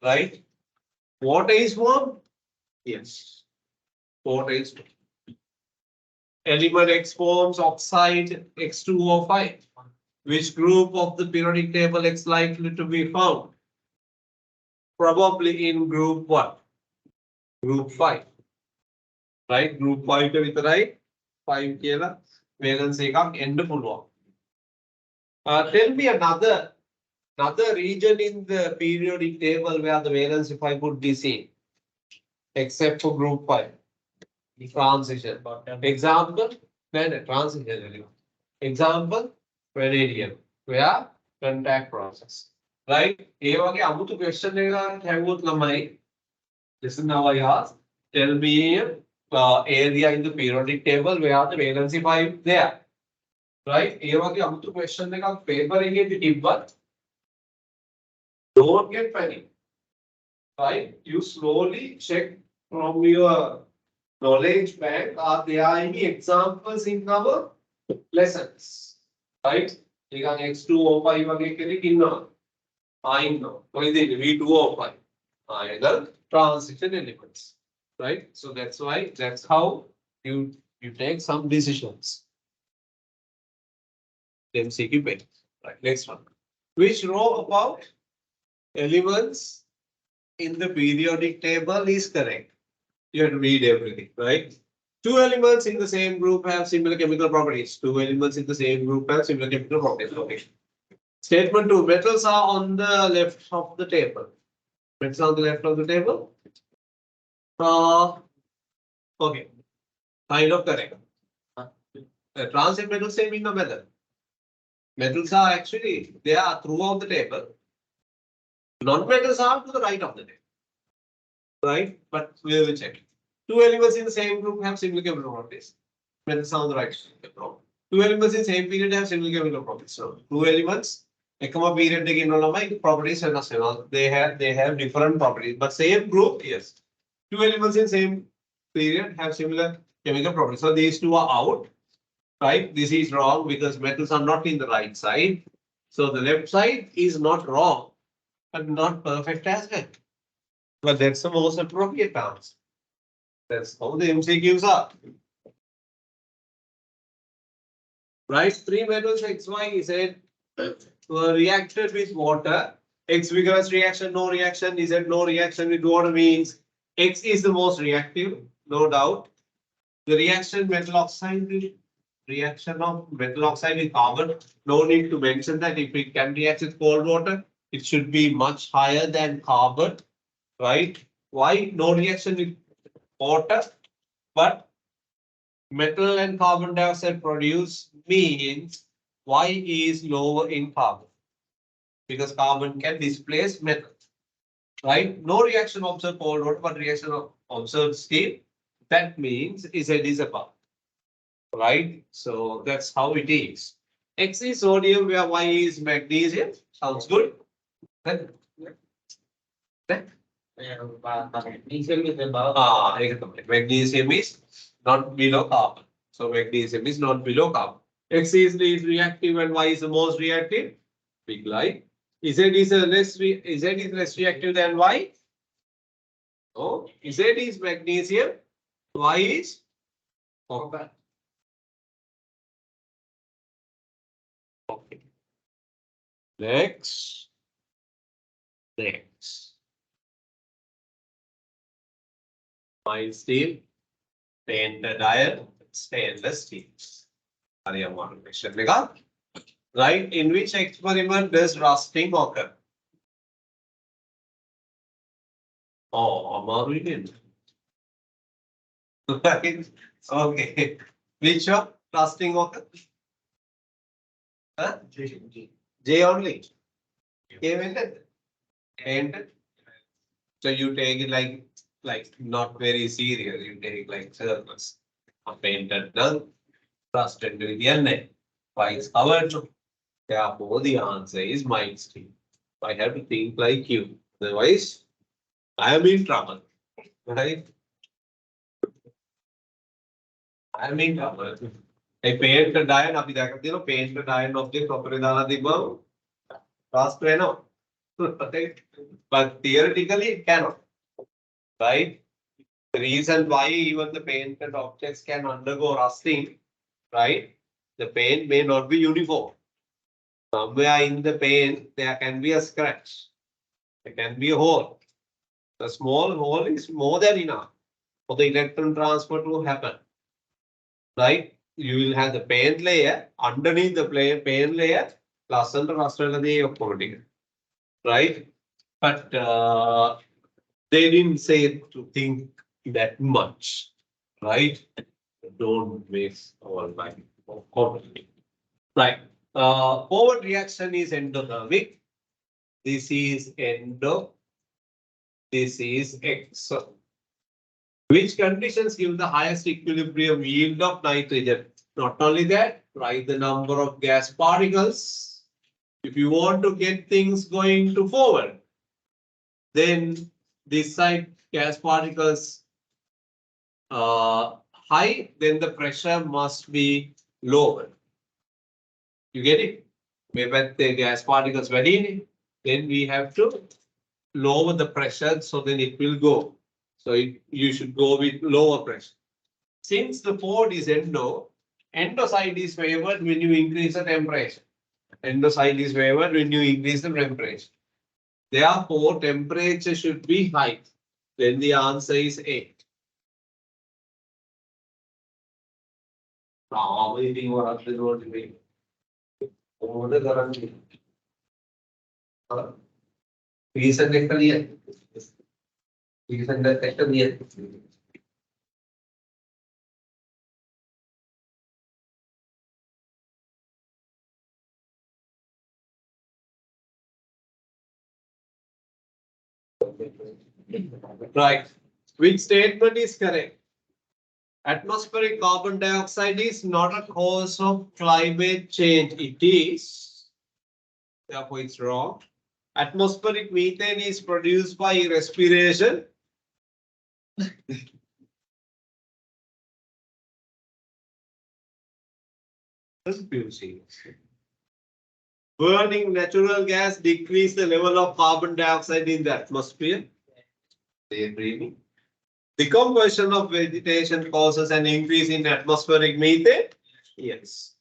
right? Water is formed? Yes. Water is formed. Element X forms oxide X2O5. Which group of the periodic table X likely to be found? Probably in group what? Group 5. Right? Group 5 with right? 5 කියලා valence එකක් end පුළුවන්. Tell me another region in the periodic table where the valence if I put this in, except for group 5. Transition. Example, no, transition. Example, vanadium. Where contact process. Right? ඒ වගේ අමුතු question එකක් හැවුවොත් ළමයි. Listen now I ask. Tell me area in the periodic table where the valency 5 there. Right? ඒ වගේ අමුතු question එකක් paper එකේදී තිබ්බත් don't get panic. Right? You slowly check from your knowledge bank, are there any examples in our lessons? Right? නිකන් X2O5 වගේ කෙනෙක් ඉන්නවා. ඉන්නවා. කොයිද V2O5. Either transition elements. Right? So that's how you take some decisions. MCQ page. Right, next one. Which row about elements in the periodic table is correct? You have to read everything, right? Two elements in the same group have similar chemical properties. Two elements in the same group have similar chemical properties. Okay. Statement 2. Metals are on the left of the table. Metals on the left of the table. Okay. Kind of correct. Transit metals same in the metal. Metals are actually, they are throughout the table. Non-metals are to the right of the table. Right? But we will check. Two elements in the same group have similar chemical properties. Metals are on the right. Two elements in the same period have similar chemical properties. So two elements, එකම period එකේ ඉන්නවා ළමයි properties වෙනස් වෙනවා. They have different properties. But same group, yes. Two elements in same period have similar chemical properties. So these two are out. Right? This is wrong because metals are not in the right side. So the left side is not wrong, but not perfect as well. But that's the most appropriate answer. That's how the MCQs are. Right? Three metals X, Y, Z were reacted with water. X vigorous reaction, no reaction. Z no reaction with water means X is the most reactive, no doubt. The reaction metal oxide with carbon. No need to mention that if it can react with cold water, it should be much higher than carbon. Right? Why no reaction with water, but metal and carbon dioxide produce means Y is lower in carbon because carbon can displace metal. Right? No reaction observed cold water, but reaction observed steam. That means Z is above. Right? So that's how it is. X is sodium where Y is magnesium. Sounds good? Then? Magnesium is above. Magnesium is not below carbon. So magnesium is not below carbon. X is least reactive and Y is the most reactive. Big lie. Z is less reactive than Y. No. Z is magnesium. Y is copper. Okay. Next. Mild steel, painted iron, stainless steel. Right? In which experiment does rusting occur? Oh, Amaru did. Right? Okay. Which one? Rusting occur? Huh? J only. K painted. Painted. So you take it like not very serious. You take like circles. A painted none. Rusted with the N. Why is covered? Therefore, the answer is mind stream. I have to think like you. Otherwise, I am in trouble. Right? I am in trouble. A paint diet, අපි දැකලා තියෙනවා paint diet object ඔපරේ දාලා තිබ්බම rust වෙනවා. Right? But theoretically it cannot. Right? The reason why even the painted objects can undergo rusting, right? The paint may not be uniform. Somewhere in the paint, there can be a scratch. There can be a hole. The small hole is more than enough for the electron transfer to happen. Right? You will have the paint layer, underneath the paint layer, plus and rust the right? But they didn't say to think that much, right? Don't waste our time. Right. Forward reaction is endothermic. This is endo. This is exo. Which conditions give the highest equilibrium yield of nitrogen? Not only that, write the number of gas particles. If you want to get things going to forward, then this side gas particles high, then the pressure must be lower. You get it? Maybe the gas particles very, then we have to lower the pressure so then it will go. So you should go with lower pressure. Since the forward is endo side is favored when you increase the temperature. Endo side is favored when you increase the temperature. Therefore, temperature should be high. Then the answer is 8. Reason clear. Reason clear. Right. Which statement is correct? Atmospheric carbon dioxide is not a cause of climate change. It is. Therefore, it's wrong. Atmospheric methane is produced by respiration. Confusing. Burning natural gas decrease the level of carbon dioxide in the atmosphere. Daydreaming. Decomposition of vegetation causes an increase in atmospheric methane. Yes.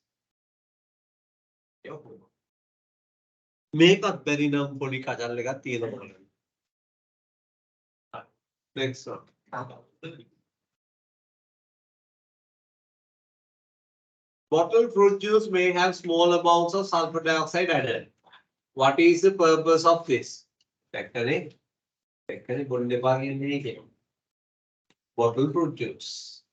Makeup very numb body Next one. Bottled fruit juice may have small amounts of sulfur dioxide added. What is the purpose of this? Bottled fruit juice.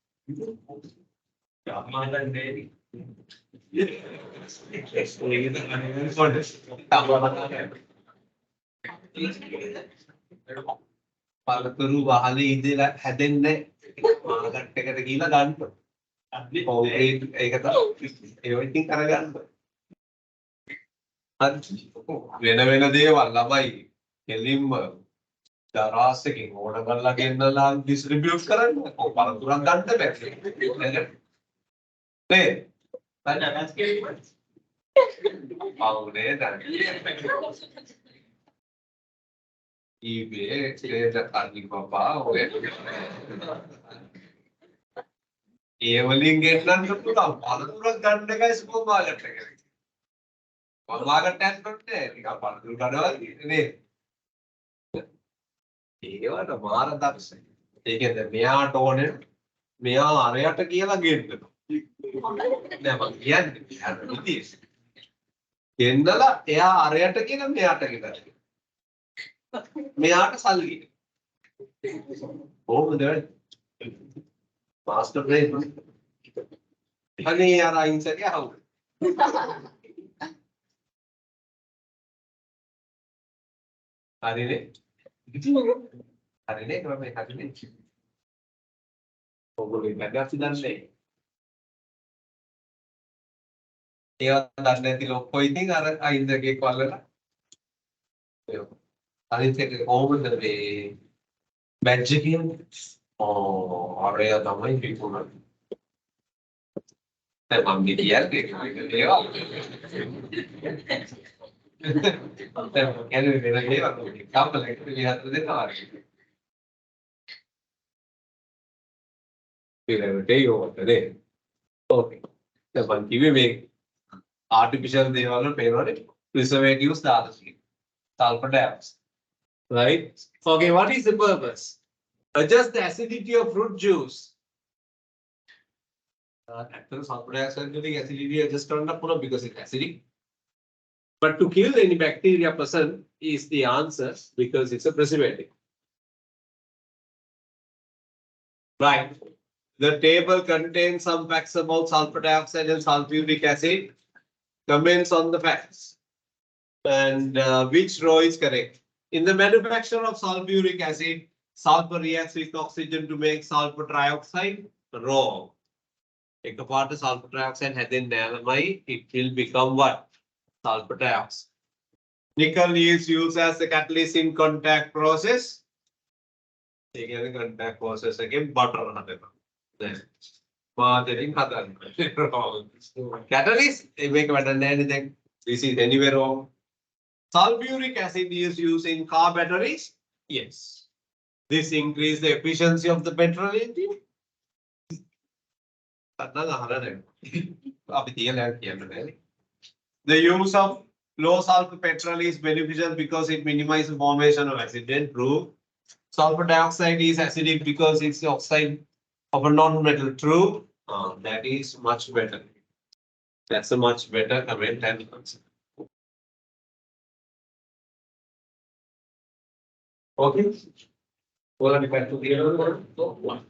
පළතුරු වහලේ ඉඳලා හැදෙන්නේ market එකට ගිහලා ගන්න. Concrete ඒක තමයි ඒ ඉතින් කරගන්න. වෙන වෙන දේවල් ළමයි කෙලින්ම දරාස් එකකින් ඕන කරලා ගෙන්නලා ඩිස්ට්‍රිබියුට් කරන්න. පළතුරක් ගන්න බැහැ. නේ? දැන් නැස් කෙලින්ම. ආවනේ දැන්. eBay, trade Alibaba, ඒ වලින් ගෙන්නන්න පුළුවන්. පළතුරක් ගන්න එකයි සුපර් මාකට් එකේ. සුපර් මාකට් එකක් නෙවෙයි. නිකන් පළතුරු කඩවල නේ. ඒවට මාර දක්ෂයි. ඒකෙන්ද මෙයාට ඕනේ මෙයා අරයට කියලා ගෙන්නනවා. නෑ මං කියන්නේ මෙයාට විදිහට. ගෙන්නලා එයා අරයට කියලා මෙයාට ගෙනනවා. මෙයාට සල්ලි. කොහොමද මාස්ටර් ප්ලේන් අනේ අර අයින්සගේ අහුව. හරිනේ. හරිනේ ක්‍රමේ හරිනේ. ඔයගොල්ලෝ ඉන්නගාසි දන්නේ. ඒවා දන්නේ නැති ලොක්කෝ ඉතින් අර අයින්දගේ කොල්ලලා. අනිත් එක කොහොමද මේ බැජ් එක කියන්නේ? අරය තමයි පිටුන. දැන් මම කියන්නේ ඒවා. දැන් කියන්නේ වෙන ඒවා කම්පලෙක්ට් විහතර දෙනවා. ඒකට යෝටනේ. ඕකේ. දැන් මම කිව්වේ මේ artificial දේවල් වල පේනවනේ preservatives දාලා තියෙනවා. Sulfur dioxide. Right? Okay, what is the purpose? Adjust the acidity of fruit juice. Actually, sulfur dioxide getting acidity adjust කරන්න පුළුවන් because it's acidic. But to kill any bacteria present is the answer because it's a preservative. Right. The table contains some facts about sulfur dioxide and sulfuric acid. Comments on the facts. And which row is correct? In the manufacture of sulfuric acid, sulfur reacts with oxygen to make sulfur trioxide. Wrong. Take apart the sulfur trioxide had in nalamide, it will become what? Sulfur trioxide. Nickel is used as a catalyst in contact process. Again, the contact process again, butter. Then, catalyst, they make anything. This is anywhere wrong. Sulfuric acid is used in car batteries. Yes. This increase the efficiency of the petrol engine. The use of low sulfur petrol is beneficial because it minimizes the formation of accident. True. Sulfur dioxide is acidic because it's the oxide of a non-metal. True. That is much better. That's a much better comment and answer. Okay. Well, I'm back to the other one.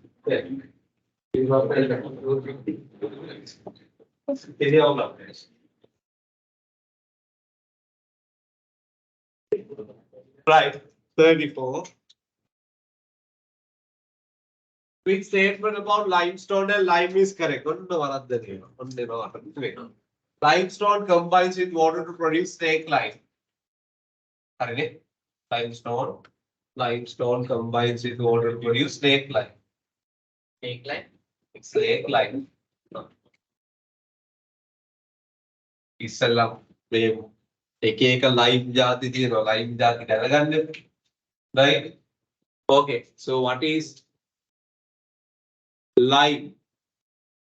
Right, 34. Quick statement about limestone and lime is correct. Limestone combines with water to produce snake lime. Limestone combines with water to produce snake lime. Snake line. Snake lime. ඉස්සෙල්ලා මේ එක එක lime ಜಾති තියෙනවා lime ಜಾති දැනගන්න. Right? Okay, so what is lime?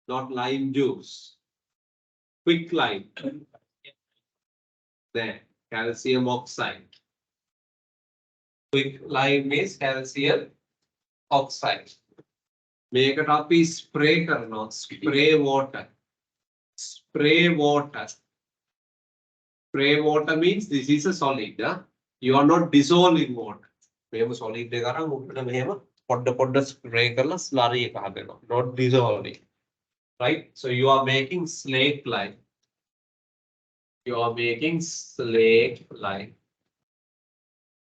Not lime juice. Quick lime. There, calcium oxide. Quick lime is calcium oxide. මේකට අපි spray කරනවා. Spray water. Spray water. Spray water means this is a solid. You are not dissolving water. මෙහෙම solid එක අරන් උඩට මෙහෙම පොඩ spray කරලා slurry එක හදනවා. Not dissolving. Right? So you are making slake lime. You are making slake lime.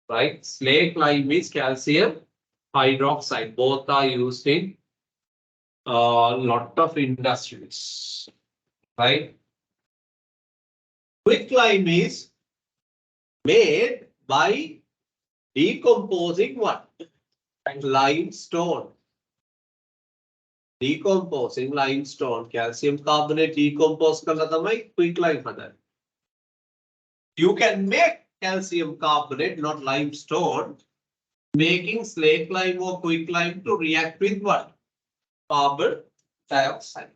Right? Slake lime is calcium hydroxide. Both are used in a lot of industries. Right? Quick lime is made by decomposing what? Limestone. Decomposing limestone. Calcium carbonate decompose කරලා තමයි quick lime හදන්නේ. You can make calcium carbonate, not limestone, making slake lime or quick lime to react with what? Carbon dioxide.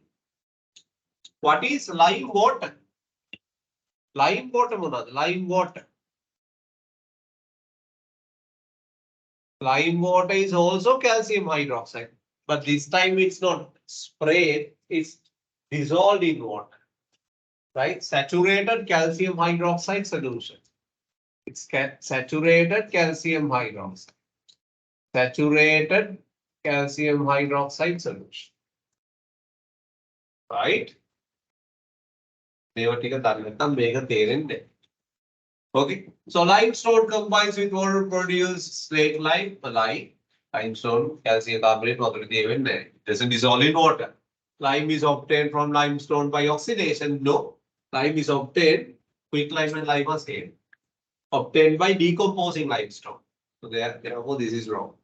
What is lime water? Lime water මොනවද? Lime water. Lime water is also calcium hydroxide, but this time it's not sprayed, it's dissolved in water. Right? Saturated calcium hydroxide solution. It's saturated calcium hydroxide. Saturated calcium hydroxide solution. Right? මේවා ටික දන්නේ නැත්නම් මේක තේරෙන්නේ. Okay, so limestone combines with water to produce slake lime. Limestone calcium carbonate වතුර දිය වෙන්නේ නැහැ. It doesn't dissolve in water. Lime is obtained from limestone by oxidation. No, Lime is obtained, quick lime and lime are same, obtained by decomposing limestone. So therefore this is wrong.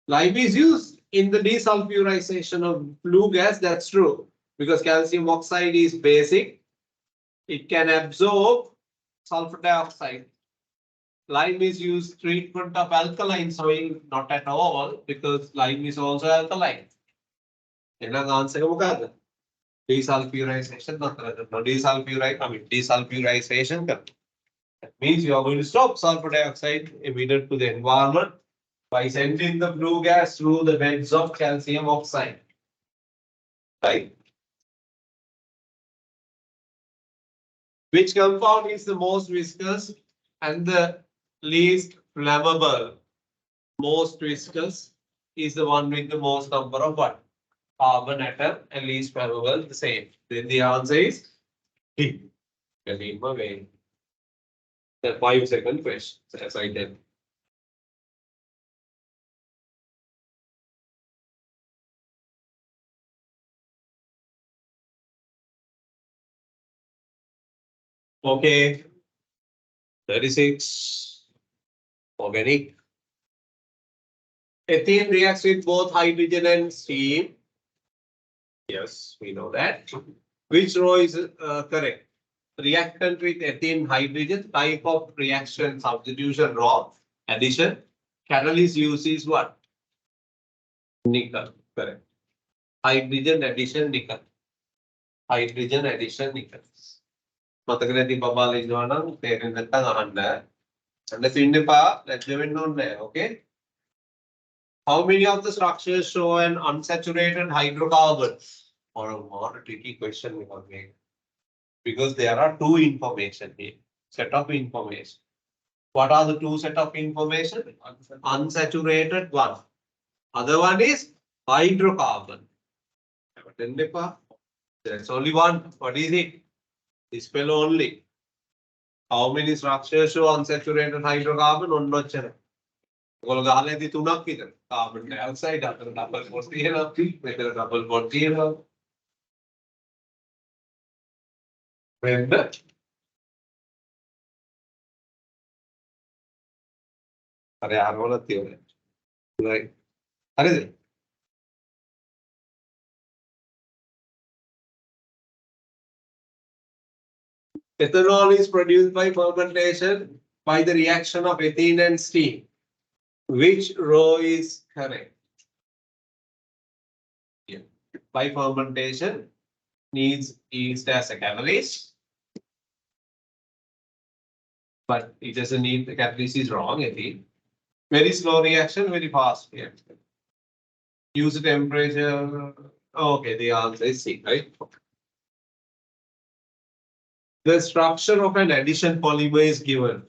Lime is used in the desulfurization of flue gas, that's true, because calcium oxide is basic. It can absorb sulfur dioxide. Lime is used treatment of alkaline soil, not at all, because lime is also alkaline. එහෙනම් answer එක මොකක්ද? Desulfurization desulfurization. That means you are going to stop sulfur dioxide emitted to the environment by sending the flue gas through the beds of calcium oxide. Right? Which compound is the most viscous and the least flammable? Most viscous is the one with the most number of what? Carbon atom, and least flammable the same. Then the answer is D. The 5-second question, as I did. Okay. 36. Organic. Ethene reacts with both hydrogen and steam. Yes, we know that. Which row is correct? Reactant with ethene hydrogen, type of reaction substitution row, addition. Catalyst use is what? Nickel, correct. Hydrogen addition nickel. Hydrogen addition nickel. මතක නැති බබාලා ඉන්නවා නම් තේරෙන්නේ නැත්නම් අහන්න. අන්න සින්න එපා, ලැජ්ජ වෙන්න ඕනේ නැහැ, okay? How many of the structures show an unsaturated hydrocarbon? Or a more tricky question we have made. Because there are two information here, set of information. What are the two set of information? Unsaturated one. Other one is hydrocarbon. There's only one. What is it? This spell only. How many structures show unsaturated hydrocarbon? ඔන්නොච්චර. ඔයගොල්ලෝ ගහලා ඇති තුනක් විතර. Carbon dioxide අතර double bond තියෙනවා. මෙතන double bond තියෙනවා. වෙන්න හරි අරවලක් තියෙනවා. right. හරිද? Ethanol is produced by fermentation by the reaction of ethene and steam. Which row is correct? Yeah. By fermentation needs yeast as a catalyst. But it doesn't need the catalyst is wrong, ethene. Very slow reaction, very fast reaction. Use temperature. Okay, the answer is C, right? The structure of an addition polymer is given.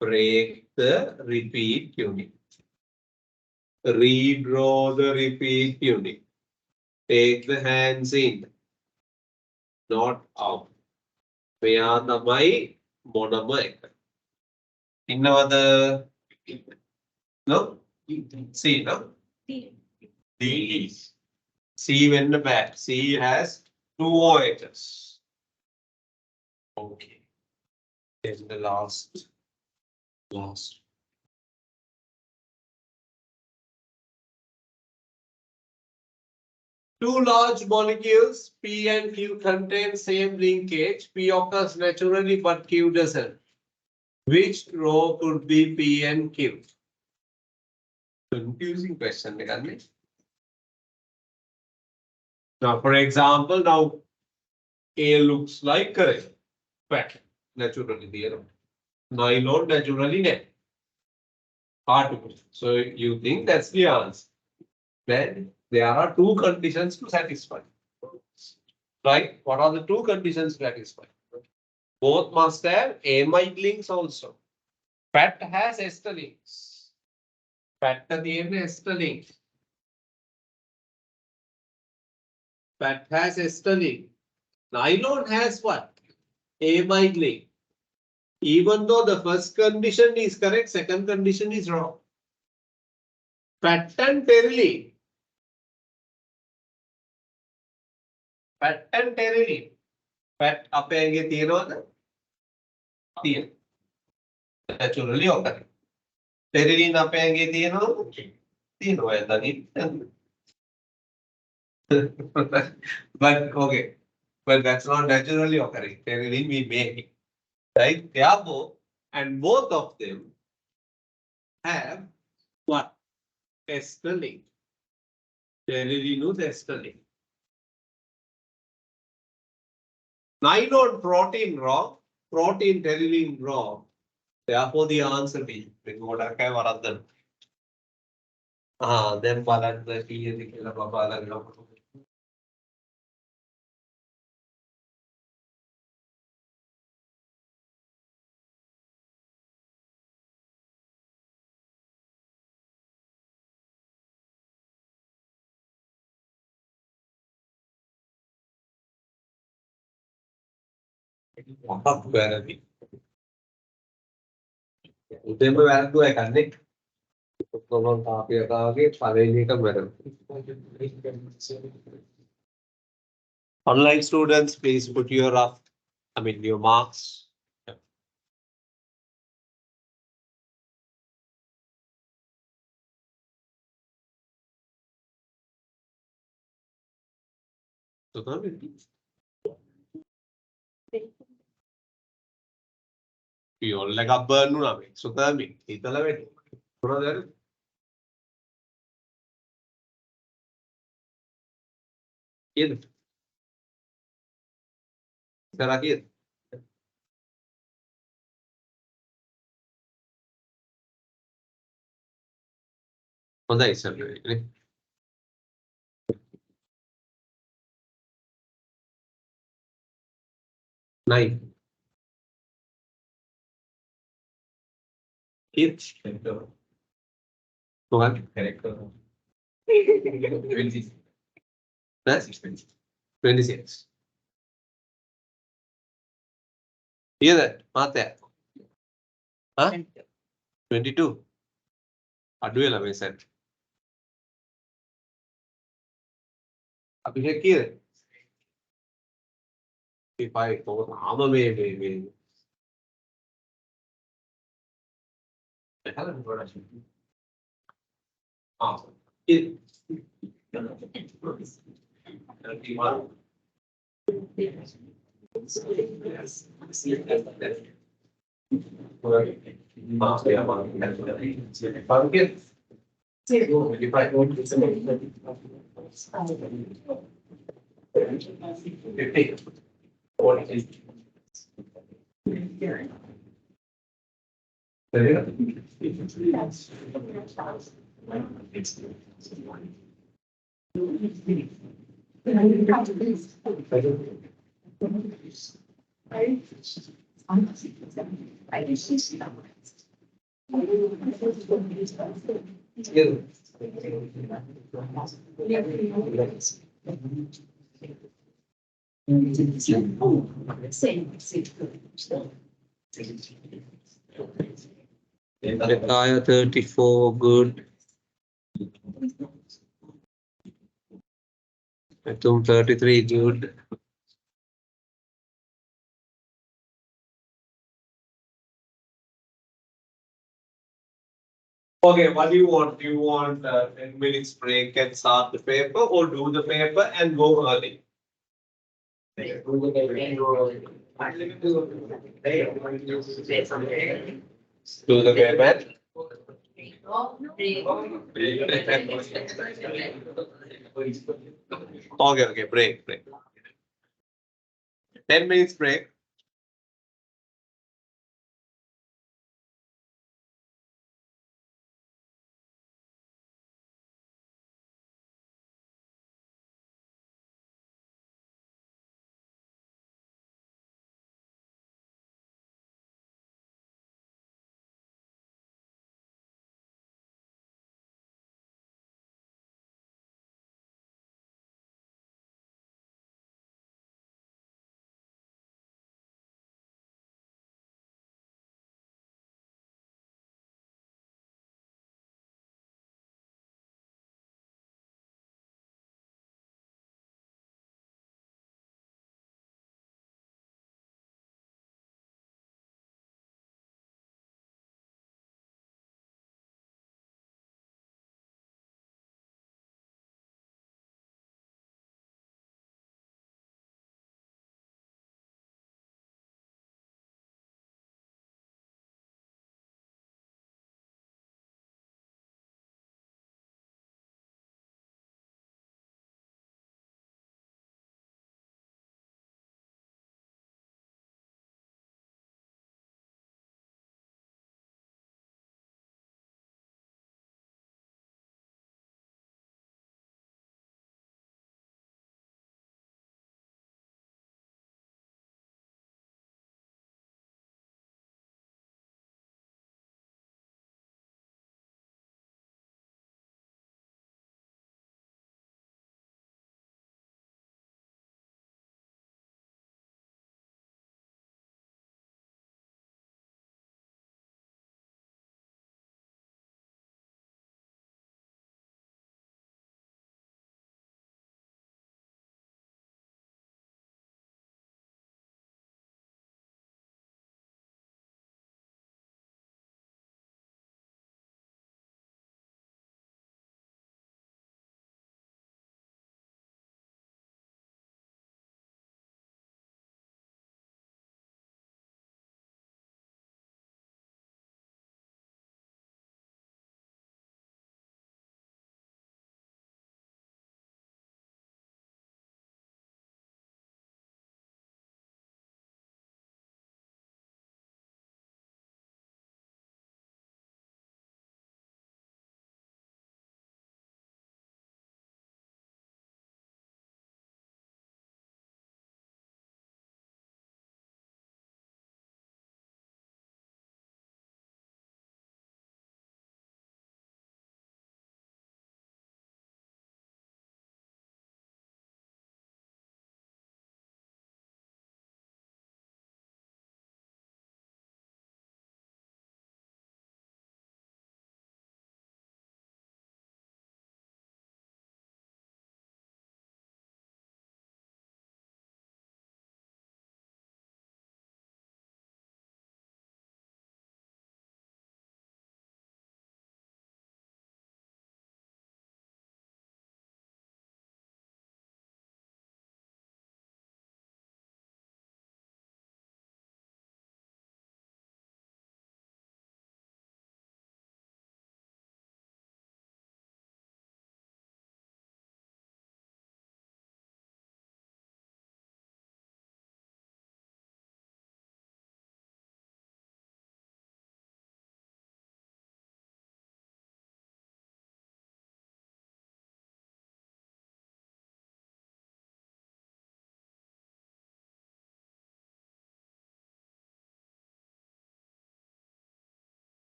Break the repeat unit. Redraw the repeat unit. Take the hands in, not out. මෙයා තමයි මොනම එක. ඉන්නවද? No? C, no? D. C වෙන්න බෑ. C has two OHs. Okay. Then the last. Two large molecules, P and Q, contain same linkage. P occurs naturally, but Q doesn't. Which row could be P and Q? Confusing question, isn't it? Now, for example, now A looks like correct. Fat, naturally there. Nylon naturally net. Article. So you think that's the answer. Then there are two conditions to satisfy. Right? What are the two conditions to satisfy? Both must have amide links also. Fat has ester links. Fat has ester links. Fat has ester link. Nylon has what? Amide link. Even though the first condition is correct, second condition is wrong. Fat and pteryline. Fat and pteryline. fat අපේ ඇඟේ තියෙනවද? තියෙනවා. naturally occurring. Pteridine අපේ ඇඟේ තියෙනවද? තියෙනවා. එතනින්. But okay. But that's not naturally occurring. Pteridine we make it. Right? Therefore, and both of them have what? Ester link. Pteridine ester link. Nylon protein wrong, protein pteridine wrong. Therefore, the answer is ගොඩක් අය වරද්දන. දැන් බලන්න කීයද කියලා බලන්න. මොකක්ද වැරදි? උදේම වැරදුවා එකන්නේ. ඔක්කොම තාපියකාගේ පළවෙනි එක වැරදි. Online students, please put your your marks. Piol එකක් බර්න් වුණා මේ සුතමි හිතලා වෙන්නේ මොනවද වැරදි? කීයද? ඉතලා කීයද? හොඳයි සර් නේ. Nine. Kids. What? That's 26. Hear that? Mate. Huh? 22. අඩු වෙලා මේ සෙට්. අභිෂේක් කීයද? 35 කොහොමද මේ Helen production. It. 31. Retire 34, good. Atom 33, good. Okay, what do you want? Do you want 10 minutes break and start the paper or do the paper and go early? Do the paper. Okay, break. 10 minutes break.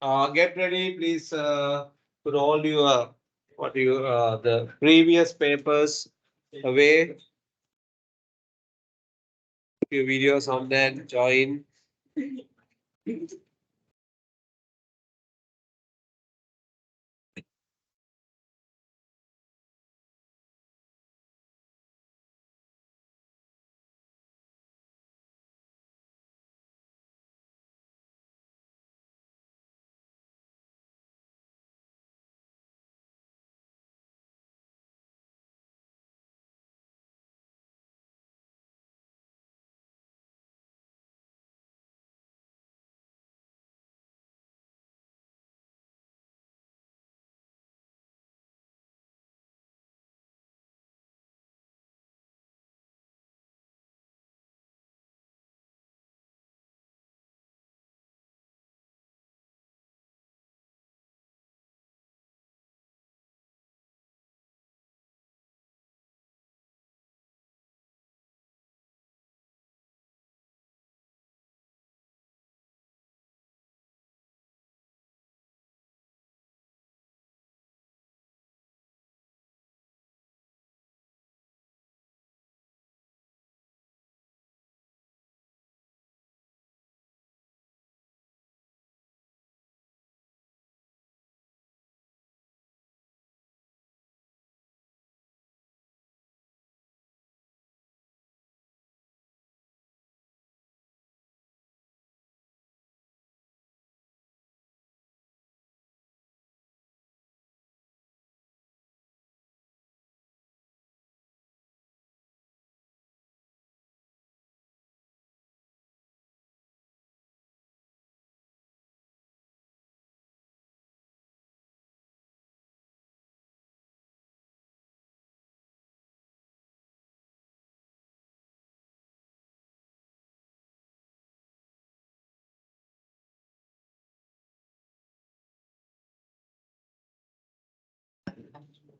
Get ready, please, put all your, the previous papers away. Few videos on that, join.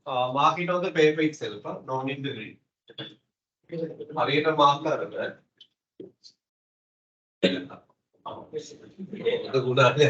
Mark it on the paper itself, no need to read. അറിയേണ്ട മാർക്കാണ് അത് കൂടാതെ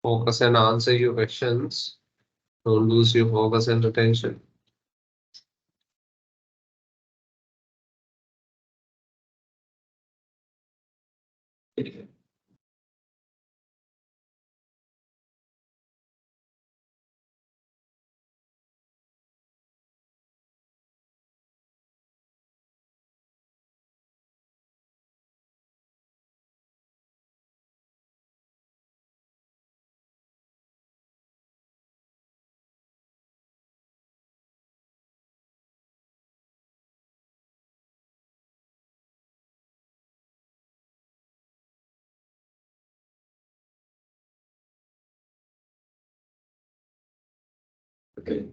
focus and answer your questions. Don't lose your focus and attention. Okay.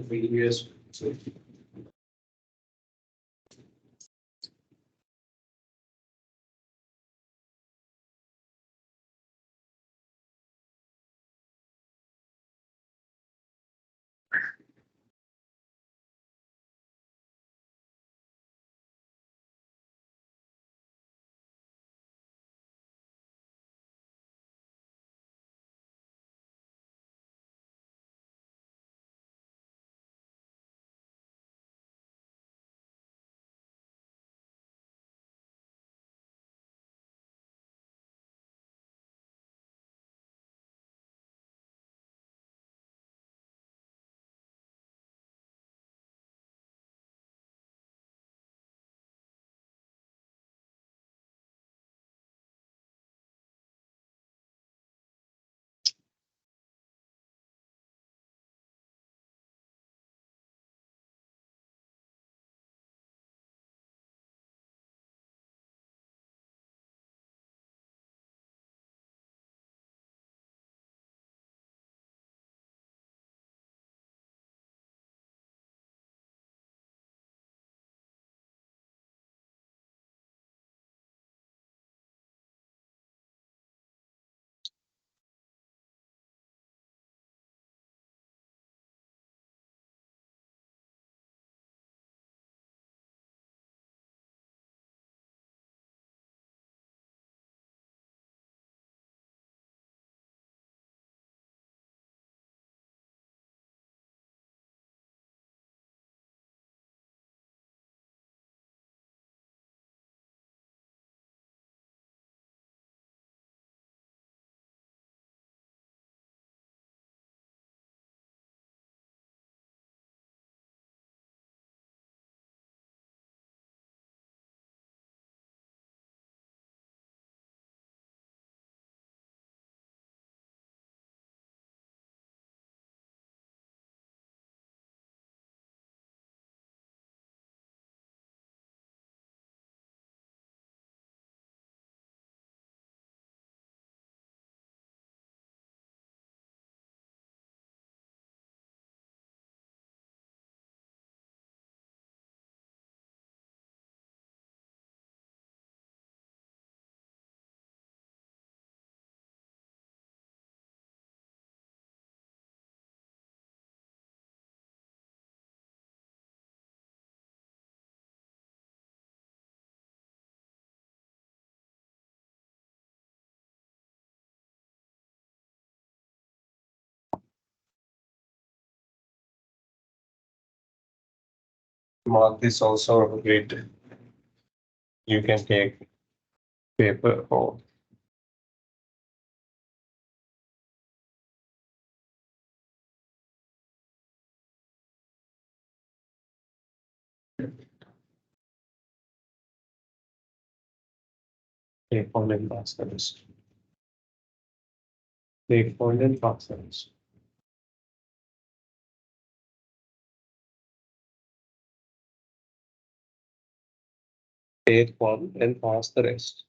Previous. Mark this also great. You can take paper or take online classes. Take online classes. Take one and pass the rest.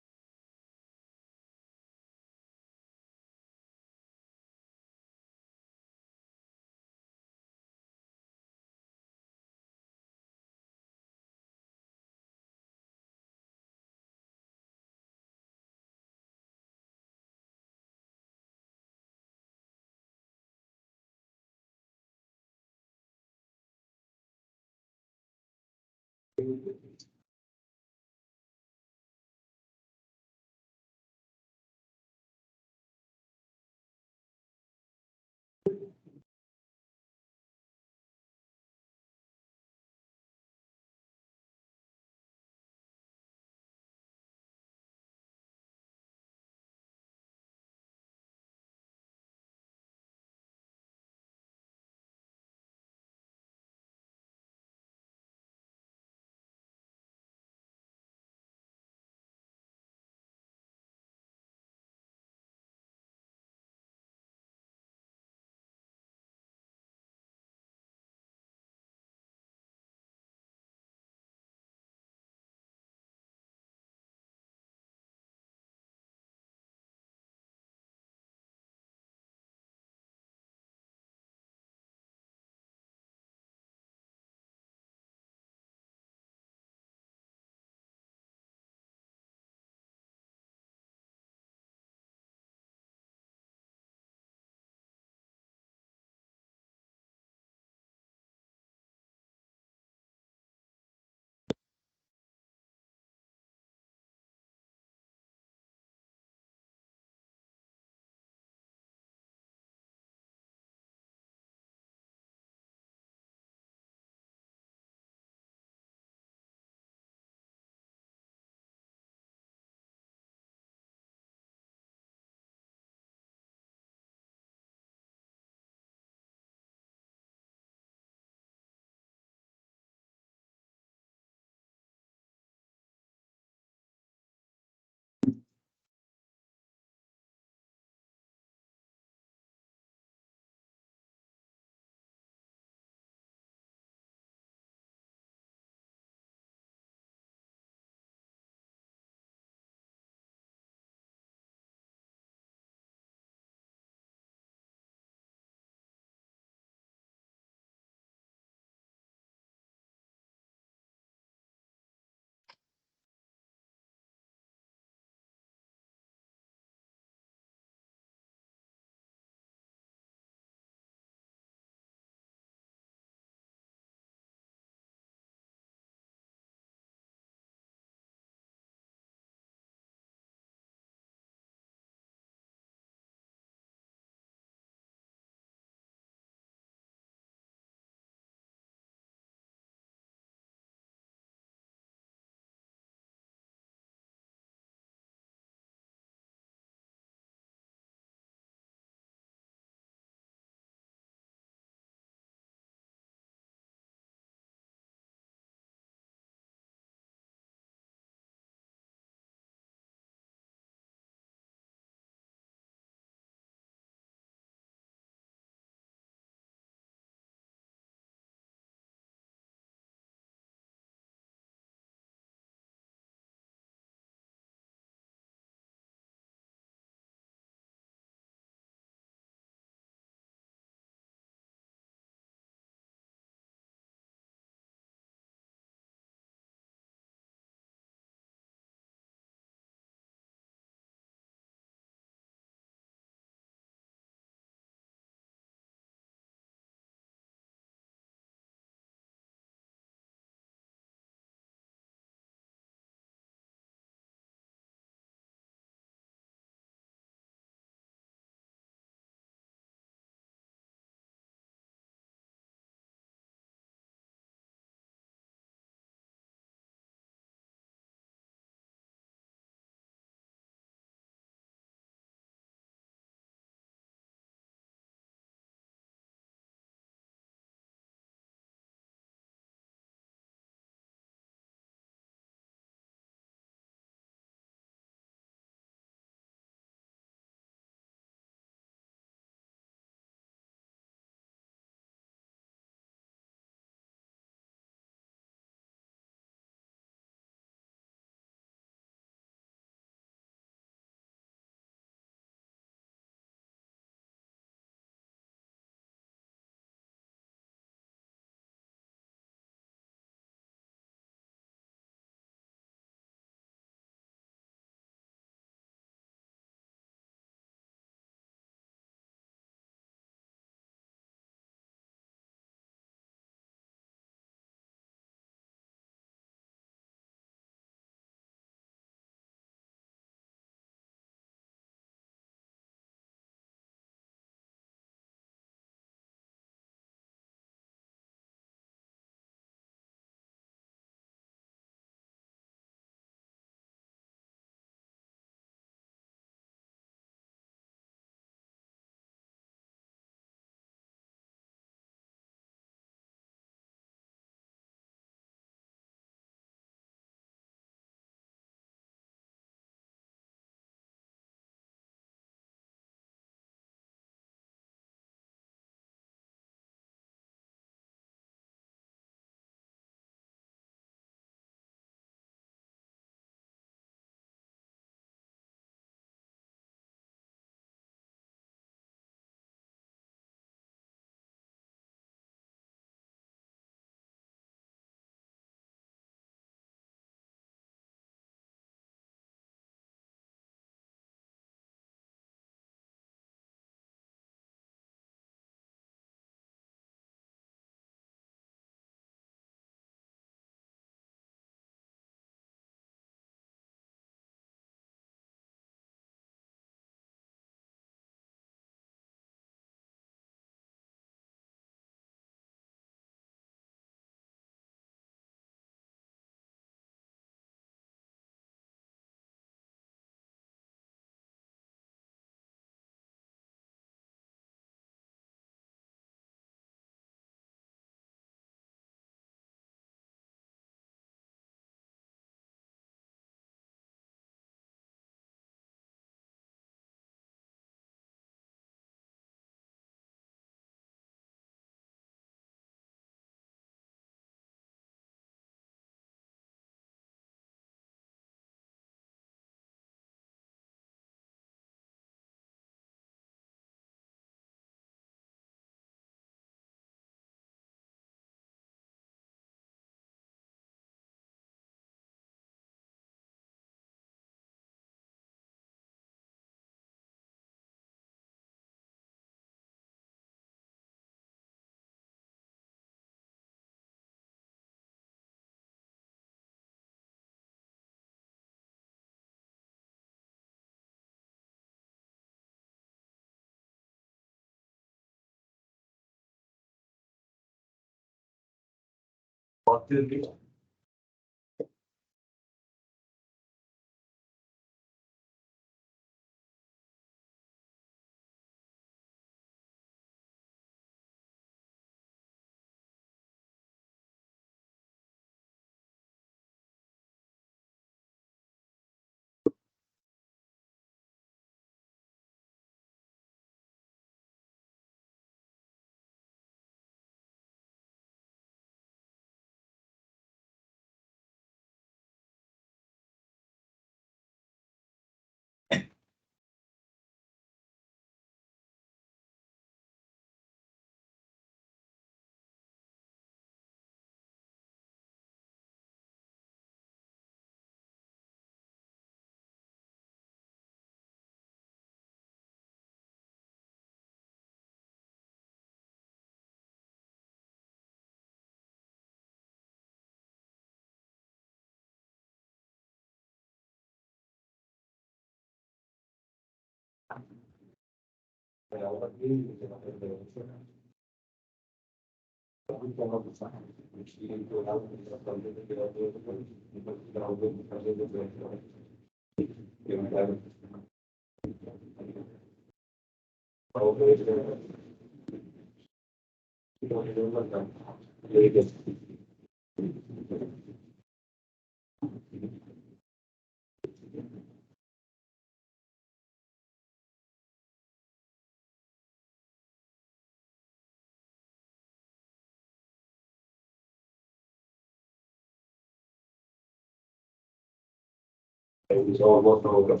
It's almost over.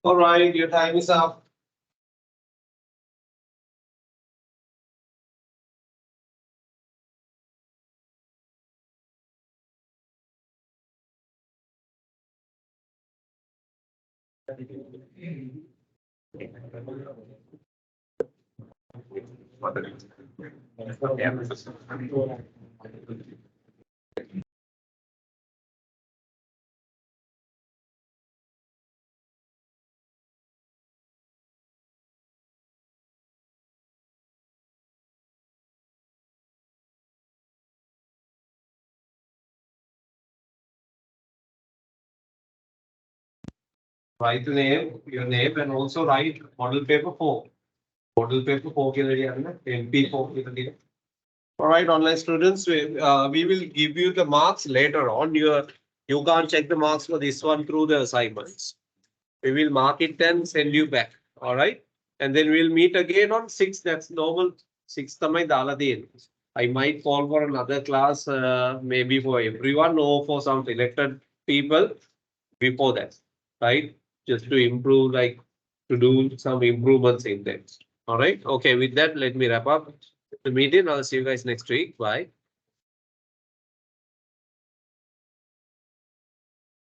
All right, your time is up. Write the name, your name, and also write model paper 4. Model paper 4 के लिए है ना, MP4 के लिए. All right, online students, we will give you the marks later on. You can't check the marks for this one through the assignments. We will mark it and send you back. All right, and then we'll meet again on 6. That's normal. 6 තමයි දාලා තියෙන්නේ. I might call for another class, maybe for everyone or for some selected people before that, right? Just to improve, like to do some improvements in that. All right. Okay. With that, let me wrap up the meeting. I'll see you guys next week. Bye.